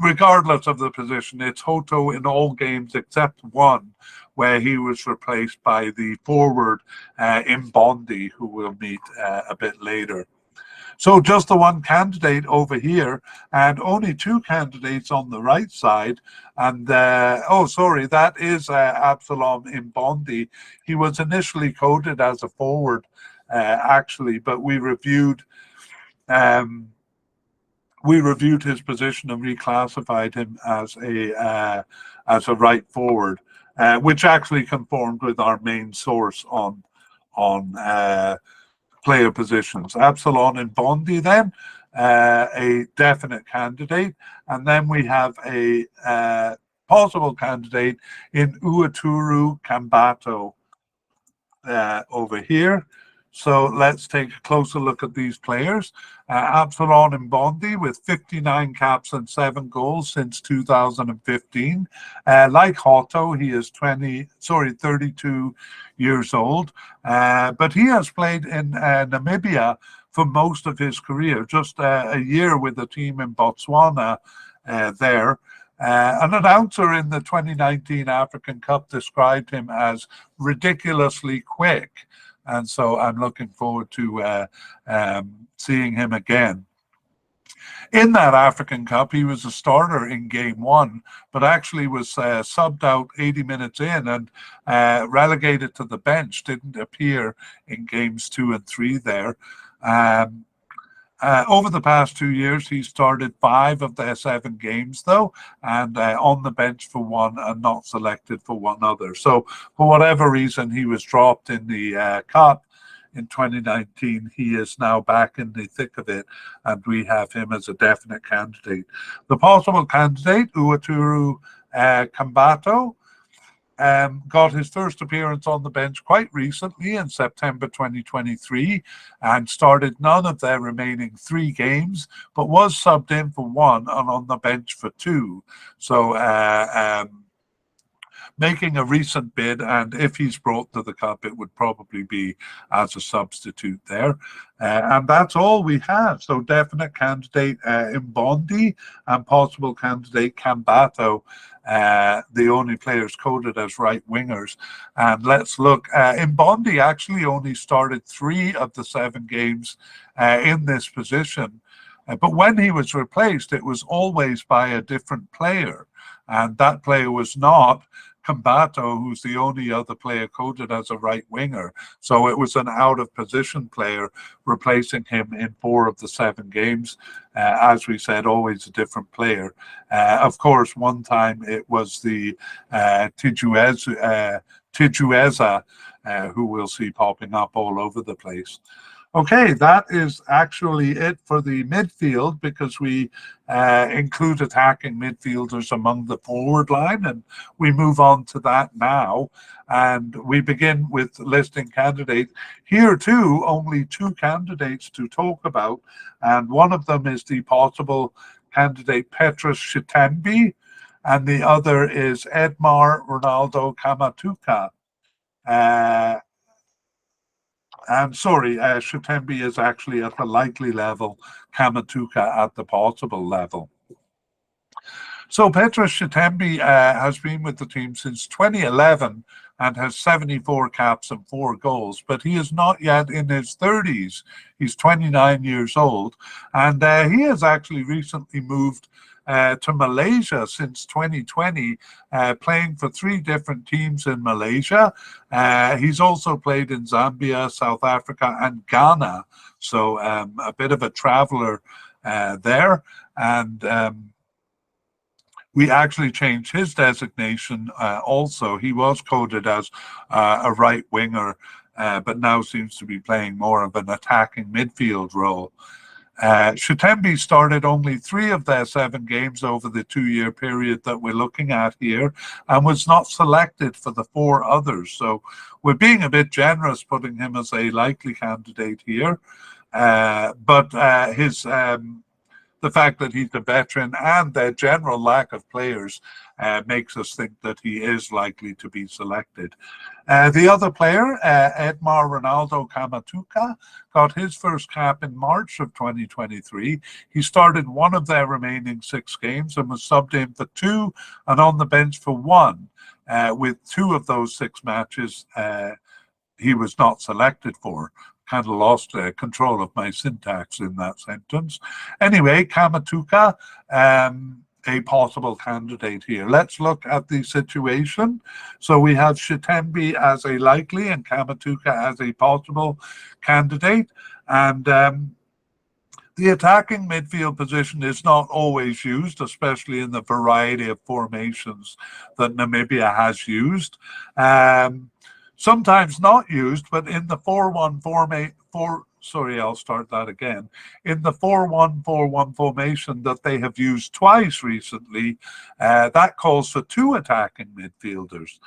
regardless of the position, it's Hoto in all games except one where he was replaced by the forward Mbondi, who we'll meet a bit later. So just the one candidate over here and only 2 candidates on the right side. And, oh, sorry, that is Absalom Mbondi. He was initially coded as a forward, actually, but we reviewed his position and reclassified him as a right forward, which actually conformed with our main source on player positions. Absalom Mbondi then, a definite candidate. And then we have a possible candidate in Uaturu Kambato over here. So let's take a closer look at these players. Absalom Mbondi with 59 caps and 7 goals since 2015. Like Hoto, he is 32 years old, but he has played in Namibia for most of his career, just a year with a team in Botswana there. An announcer in the 2019 African Cup described him as ridiculously quick. And so I'm looking forward to seeing him again. In that African Cup, he was a starter in game 1, but actually was subbed out 80 minutes in and relegated to the bench, didn't appear in games 2 and 3 there. Over the past 2 years, he started 5 of their 7 games, though, and on the bench for 1 and not selected for 1 other. So, for whatever reason, he was dropped in the Cup in 2019. He is now back in the thick of it, and we have him as a definite candidate. The possible candidate, Uaturu Kambato, got his first appearance on the bench quite recently in September 2023 and started none of their remaining 3 games, but was subbed in for 1 and on the bench for 2. So making a recent bid, and if he's brought to the Cup, it would probably be as a substitute there. And that's all we have. So definite candidate Mbondi and possible candidate Kambato, the only players coded as right wingers. And let's look. Mbondi actually only started 3 of the 7 games in this position. But when he was replaced, it was always by a different player. And that player was not Kambato, who's the only other player coded as a right winger. So it was an out of position player replacing him in 4 of the 7 games. As we said, always a different player. Of course, one time it was the Tijueza, who we'll see popping up all over the place. Okay, that is actually it for the midfield because we include attacking midfielders among the forward line, and we move on to that now. And we begin with listing candidates. Here too, only 2 candidates to talk about, and one of them is the possible candidate Petrus Chitembi, and the other is Edmar Ronaldo Kamatuka. I'm sorry, Chitembi is actually at the likely level, Kamatuka at the possible level. So Petrus Chitembi has been with the team since 2011 and has 74 caps and 4 goals, but he is not yet in his 30s. He's 29 years old, and he has actually recently moved to Malaysia since 2020, playing for 3 different teams in Malaysia. He's also played in Zambia, South Africa, and Ghana. So a bit of a traveler there. And We actually changed his designation also. He was coded as a right winger, but now seems to be playing more of an attacking midfield role. Shitembi started only 3 of their 7 games over the 2-year period that we're looking at here, and was not selected for the 4 others. So we're being a bit generous putting him as a likely candidate here. But the fact that he's a veteran and their general lack of players makes us think that he is likely to be selected. The other player, Edmar Ronaldo Kamatuka, got his first cap in March of 2023. He started 1 of their remaining 6 games and was subbed in for 2 and on the bench for 1. With 2 of those 6 matches, he was not selected for. Kind of lost control of my syntax in that sentence. Anyway, Kamatuka, a possible candidate here. Let's look at the situation. So we have Shitembi as a likely and Kamatuka as a possible candidate. And the attacking midfield position is not always used, especially in the variety of formations that Namibia has used. Sometimes not used, but in the 4-1-4-1 formation that they have used twice recently, that calls for 2 attacking midfielders.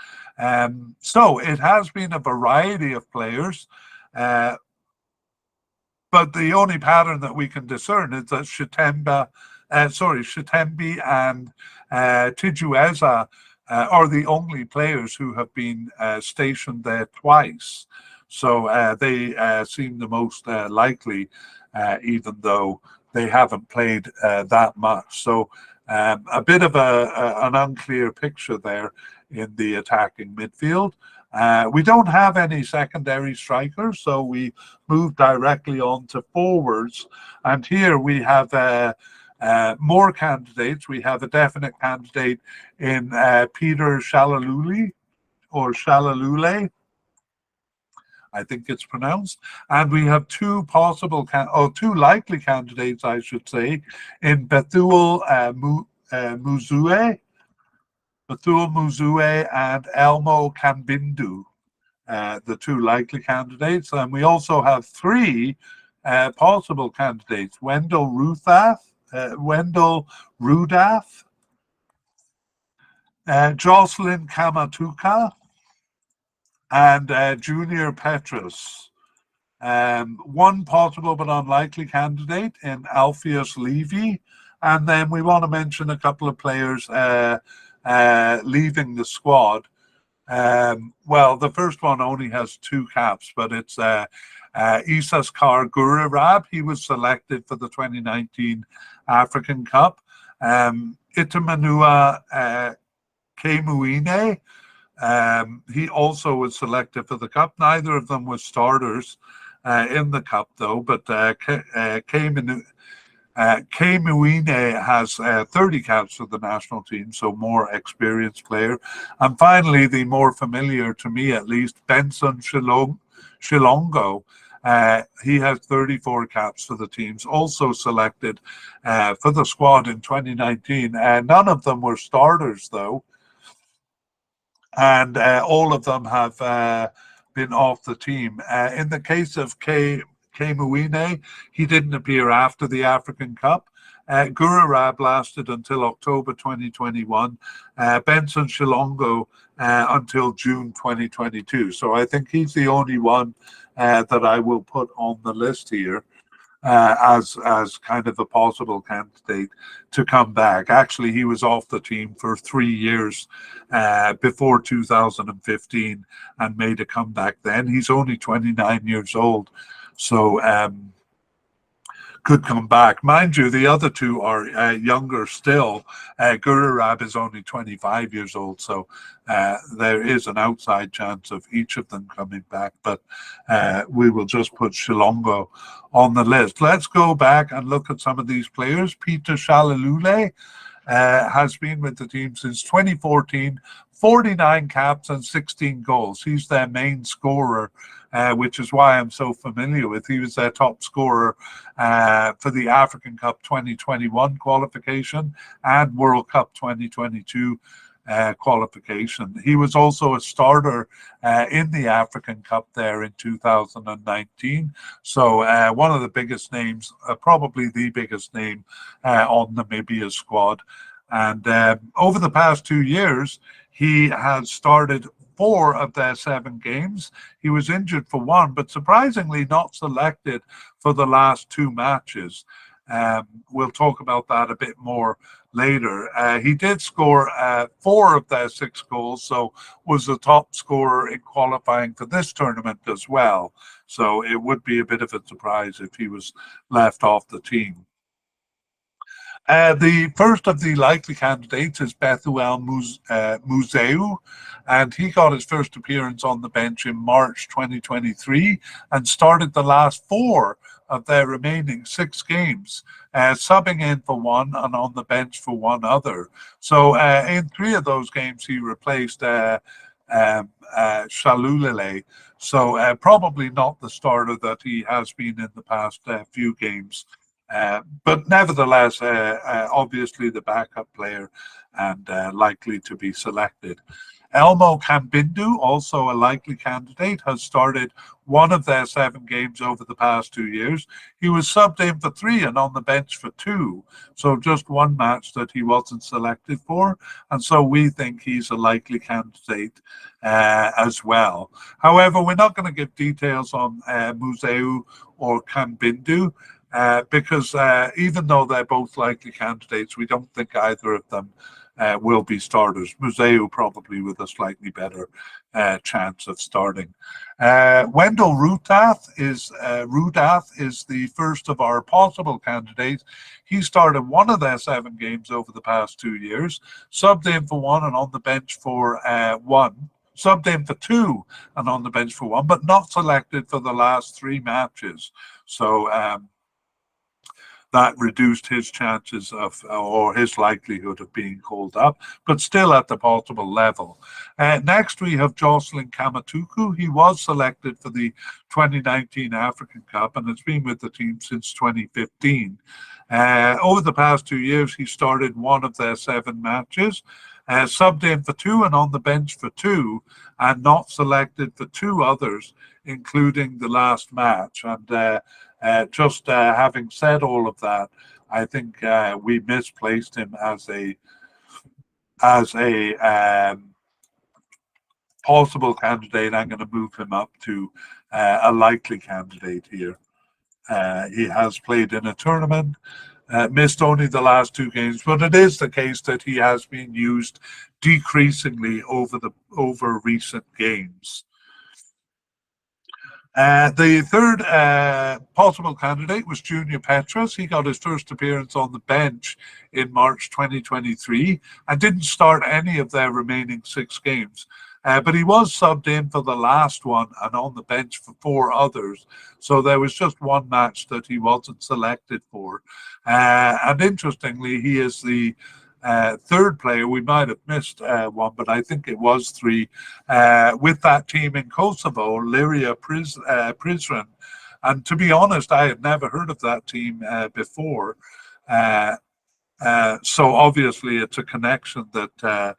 So it has been a variety of players, but the only pattern that we can discern is that Shitembi and Tijueza are the only players who have been stationed there twice. So they seem the most likely, even though they haven't played that much. So a bit of an unclear picture there in the attacking midfield. We don't have any secondary strikers, so we move directly on to forwards. And here we have more candidates. We have a definite candidate in Peter Shalalule, or Shalalule, I think it's pronounced. And we have 2 possible, 2 likely candidates, I should say, in Bethul Muzue and Elmo Kambindu, the 2 likely candidates. And we also have 3 possible candidates: Wendell Rudath, Jocelyn Kamatuka, and Junior Petrus. 1 possible but unlikely candidate in Alpheus Levy. And then we want to mention a couple of players leaving the squad. Well, the first one only has 2 caps, but it's Isaskar Gururab. He was selected for the 2019 African Cup. Itamanua Kemuine, he also was selected for the Cup. Neither of them were starters in the Cup, though, but Kemuine has 30 caps for the national team, so more experienced player. And finally, the more familiar, to me at least, Benson Shilongo. He has 34 caps for the teams, also selected for the squad in 2019. None of them were starters, though. And all of them have been off the team. In the case of Kemuine, he didn't appear after the African Cup. Gururab lasted until October 2021. Benson Shilongo until June 2022. So I think he's the only one that I will put on the list here as kind of a possible candidate to come back. Actually, he was off the team for 3 years before 2015 and made a comeback then. He's only 29 years old, so could come back. Mind you, the other 2 are younger still. Gururab is only 25 years old, so there is an outside chance of each of them coming back, but we will just put Shilongo on the list. Let's go back and look at some of these players. Peter Shalalule, has been with the team since 2014, 49 caps and 16 goals. He's their main scorer, which is why I'm so familiar with. He was their top scorer for the African Cup 2021 qualification and World Cup 2022 qualification. He was also a starter in the African Cup there in 2019. So one of the biggest names, probably the biggest name on Namibia's squad. And over the past 2 years, he has started 4 of their 7 games. He was injured for 1, but surprisingly not selected for the last 2 matches. We'll talk about that a bit more later. He did score 4 of their 6 goals, so was the top scorer in qualifying for this tournament as well. So it would be a bit of a surprise if he was left off the team. The first of the likely candidates is Bethuel Museu, and he got his first appearance on the bench in March 2023 and started the last 4 of their remaining 6 games, subbing in for 1 and on the bench for 1 other. So in 3 of those games, he replaced Shalulele. So probably not the starter that he has been in the past few games. But nevertheless, obviously the backup player and likely to be selected. Elmo Kambindu, also a likely candidate, has started 1 of their 7 games over the past 2 years. He was subbed in for 3 and on the bench for 2, so just 1 match that he wasn't selected for, and so we think he's a likely candidate as well. However, we're not going to give details on Museu or Kambindu, because even though they're both likely candidates, we don't think either of them will be starters. Museu probably with a slightly better chance of starting. Wendell Rudath is the first of our possible candidates. He started 1 of their 7 games over the past 2 years, subbed in for 1 and on the bench for 1. Subbed in for 2 and on the bench for 1, but not selected for the last 3 matches. So that reduced his chances of, or his likelihood of being called up, but still at the possible level. Next, we have Jocelyn Kamatuku. He was selected for the 2019 African Cup and has been with the team since 2015. Over the past 2 years, he started 1 of their 7 matches, subbed in for 2 and on the bench for 2, and not selected for 2 others, including the last match. And just having said all of that, I think we misplaced him as a possible candidate. I'm going to move him up to a likely candidate here. He has played in a tournament, missed only the last 2 games, but it is the case that he has been used decreasingly over recent games. The third possible candidate was Junior Petrus. He got his first appearance on the bench in March 2023 and didn't start any of their remaining 6 games. But he was subbed in for the last one and on the bench for 4 others. So there was just 1 match that he wasn't selected for. And interestingly, he is the 3rd player. We might have missed 1, but I think it was 3, with that team in Kosovo, Liria Prizren. And to be honest, I had never heard of that team before. So obviously it's a connection that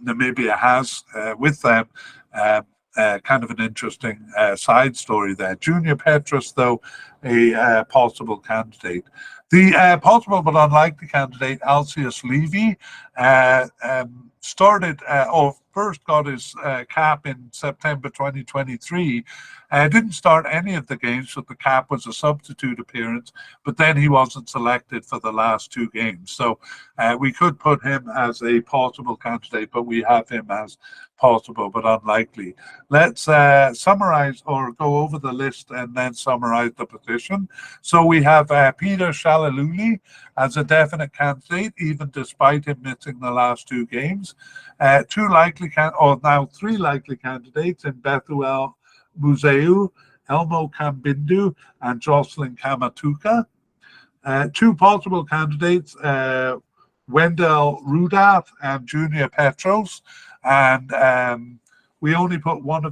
Namibia has with them. Kind of an interesting side story there. Junior Petrus, though, a possible candidate. The possible but unlikely candidate, Alcius Levy, started or first got his cap in September 2023. Didn't start any of the games, so the cap was a substitute appearance, but then he wasn't selected for the last 2 games. So we could put him as a possible candidate, but we have him as possible but unlikely. Let's summarize or go over the list and then summarize the position. So we have Peter Shalaluli as a definite candidate, even despite him missing the last 2 games. 3 likely candidates in Bethuel Museu, Elmo Kambindu, and Jocelyn Kamatuka. 2 possible candidates, Wendell Rudath and Junior Petros. And we only put one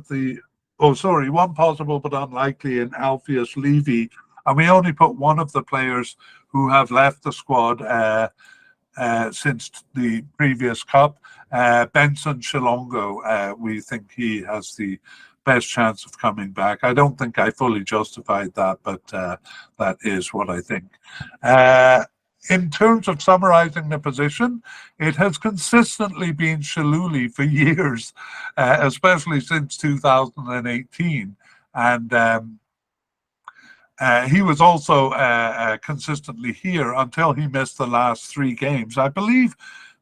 possible but unlikely in Alpheus Levy. And we only put one of the players who have left the squad since the previous cup, Benson Shilongo. We think he has the best chance of coming back. I don't think I fully justified that, but that is what I think. In terms of summarizing the position, it has consistently been Shiluli for years, especially since 2018. And he was also consistently here until he missed the last 3 games. I believe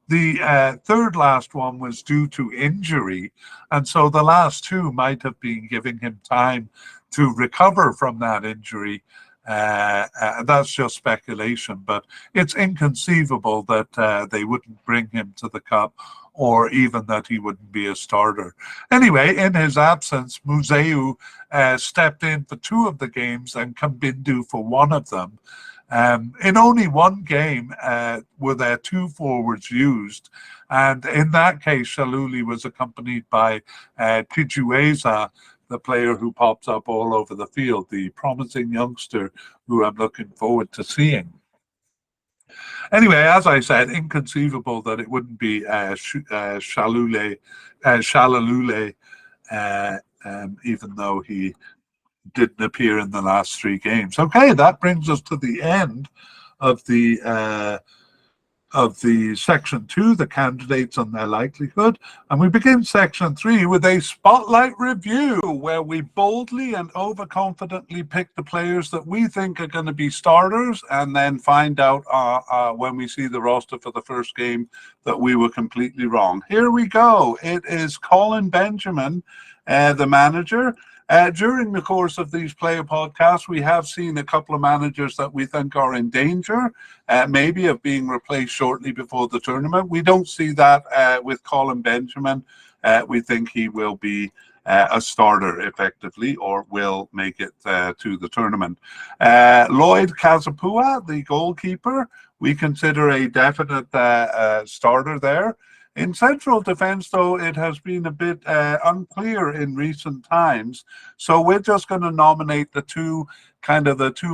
the third last one was due to injury, and so the last 2 might have been giving him time to recover from that injury. That's just speculation, but it's inconceivable that they wouldn't bring him to the cup, or even that he wouldn't be a starter. Anyway, in his absence, Museu stepped in for 2 of the games and Kambindu for 1 of them. In only 1 game were there 2 forwards used, and in that case, Shiluli was accompanied by Tijueza, the player who pops up all over the field, the promising youngster who I'm looking forward to seeing. Anyway, as I said, inconceivable that it wouldn't be Shalalule, even though he didn't appear in the last 3 games. Okay, that brings us to the end of the section 2, the candidates and their likelihood. And we begin section 3 with a spotlight review, where we boldly and overconfidently pick the players that we think are going to be starters, and then find out when we see the roster for the first game that we were completely wrong. Here we go. It is Colin Benjamin, the manager. During the course of these player podcasts, we have seen a couple of managers that we think are in danger, maybe of being replaced shortly before the tournament. We don't see that with Colin Benjamin. We think he will be a starter effectively, or will make it to the tournament. Lloyd Kazapua, the goalkeeper, we consider a definite starter there. In central defense, though, it has been a bit unclear in recent times. So we're just going to nominate the 2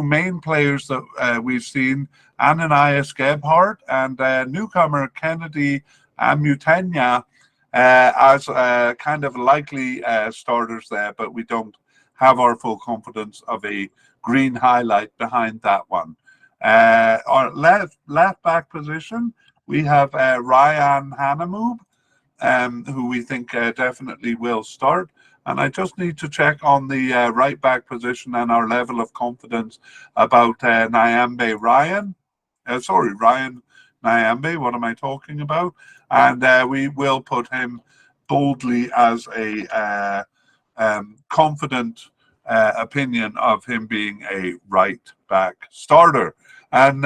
main players that we've seen, Ananias Gebhardt and newcomer Kennedy Amutenya, as kind of likely starters there, but we don't have our full confidence of a green highlight behind that one. Our left back position, we have Ryan Hanamoob, who we think definitely will start. And I just need to check on the right back position and our level of confidence about Ryan Nyambe. What am I talking about? And we will put him boldly as a confident opinion of him being a right back starter. And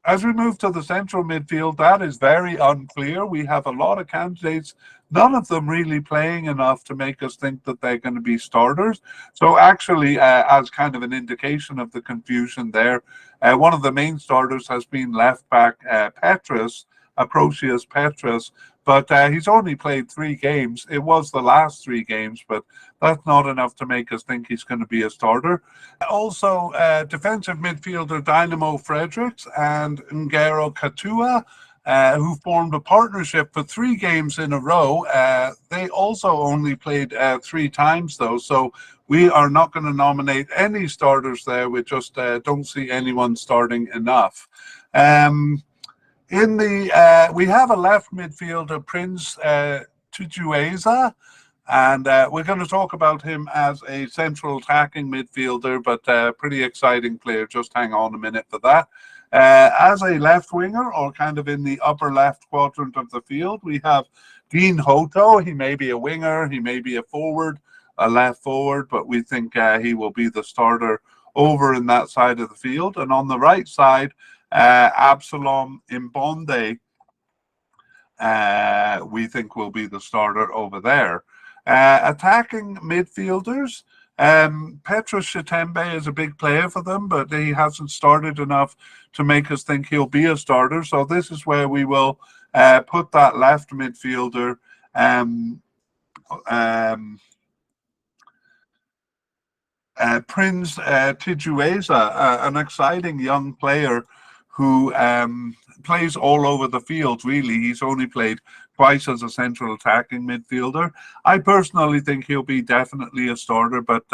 as we move to the central midfield, that is very unclear. We have a lot of candidates, none of them really playing enough to make us think that they're going to be starters. So actually, as kind of an indication of the confusion there, one of the main starters has been left back Aprocius Petrus, but he's only played 3 games. It was the last 3 games, but that's not enough to make us think he's going to be a starter. Also, defensive midfielder Dynamo Fredericks and Ngero Katua, who formed a partnership for 3 games in a row. They also only played 3 times, though, so we are not going to nominate any starters there. We just don't see anyone starting enough. We have a left midfielder, Prince Tujueza, and we're going to talk about him as a central attacking midfielder, but pretty exciting player. Just hang on a minute for that. As a left winger, or kind of in the upper left quadrant of the field, we have Dean Hoto. He may be a winger, he may be a forward, a left forward, but we think he will be the starter over in that side of the field. And on the right side, Absalom Imbonde, we think will be the starter over there. Attacking midfielders, Petrus Chitembe is a big player for them, but he hasn't started enough to make us think he'll be a starter. So this is where we will put that left midfielder. Prince Tijueza, an exciting young player who plays all over the field, really. He's only played twice as a central attacking midfielder. I personally think he'll be definitely a starter, but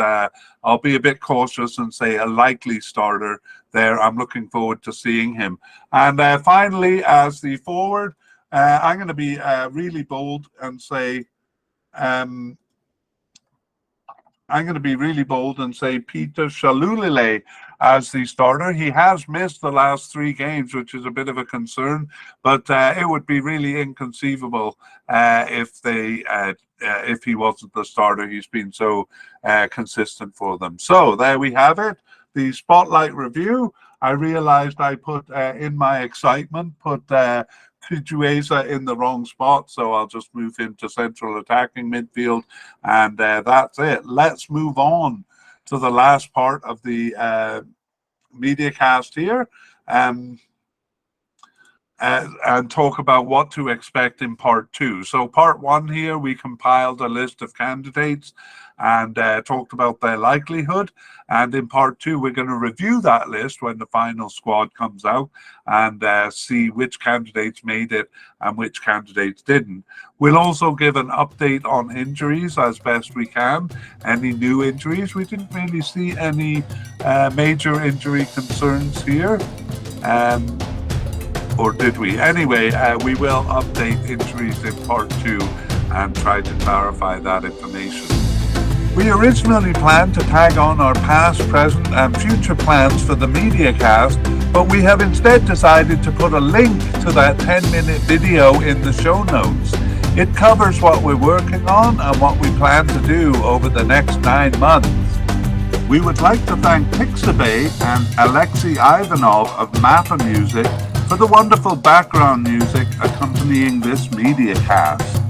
I'll be a bit cautious and say a likely starter there. I'm looking forward to seeing him. And finally, as the forward, I'm going to be really bold and say Peter Shalulile as the starter. He has missed the last 3 games, which is a bit of a concern, but it would be really inconceivable if he wasn't the starter. He's been so consistent for them. So there we have it, the spotlight review. I realized I put in my excitement, put Tijueza in the wrong spot, so I'll just move him to central attacking midfield, and that's it. Let's move on to the last part of the mediacast here, and talk about what to expect in part 2. So part 1 here, we compiled a list of candidates and talked about their likelihood. And in part 2, we're going to review that list when the final squad comes out and see which candidates made it and which candidates didn't. We'll also give an update on injuries as best we can. Any new injuries? We didn't really see any major injury concerns here. Or did we? Anyway, we will update injuries in part 2 and try to clarify that information. We originally planned to tag on our past, present and future plans for the mediacast, but we have instead decided to put a link to that 10-minute video in the show notes. It covers what we're working on and what we plan to do over the next 9 months. We would like to thank Pixabay and Alexei Ivanov of Mappa Music for the wonderful background music accompanying this mediacast.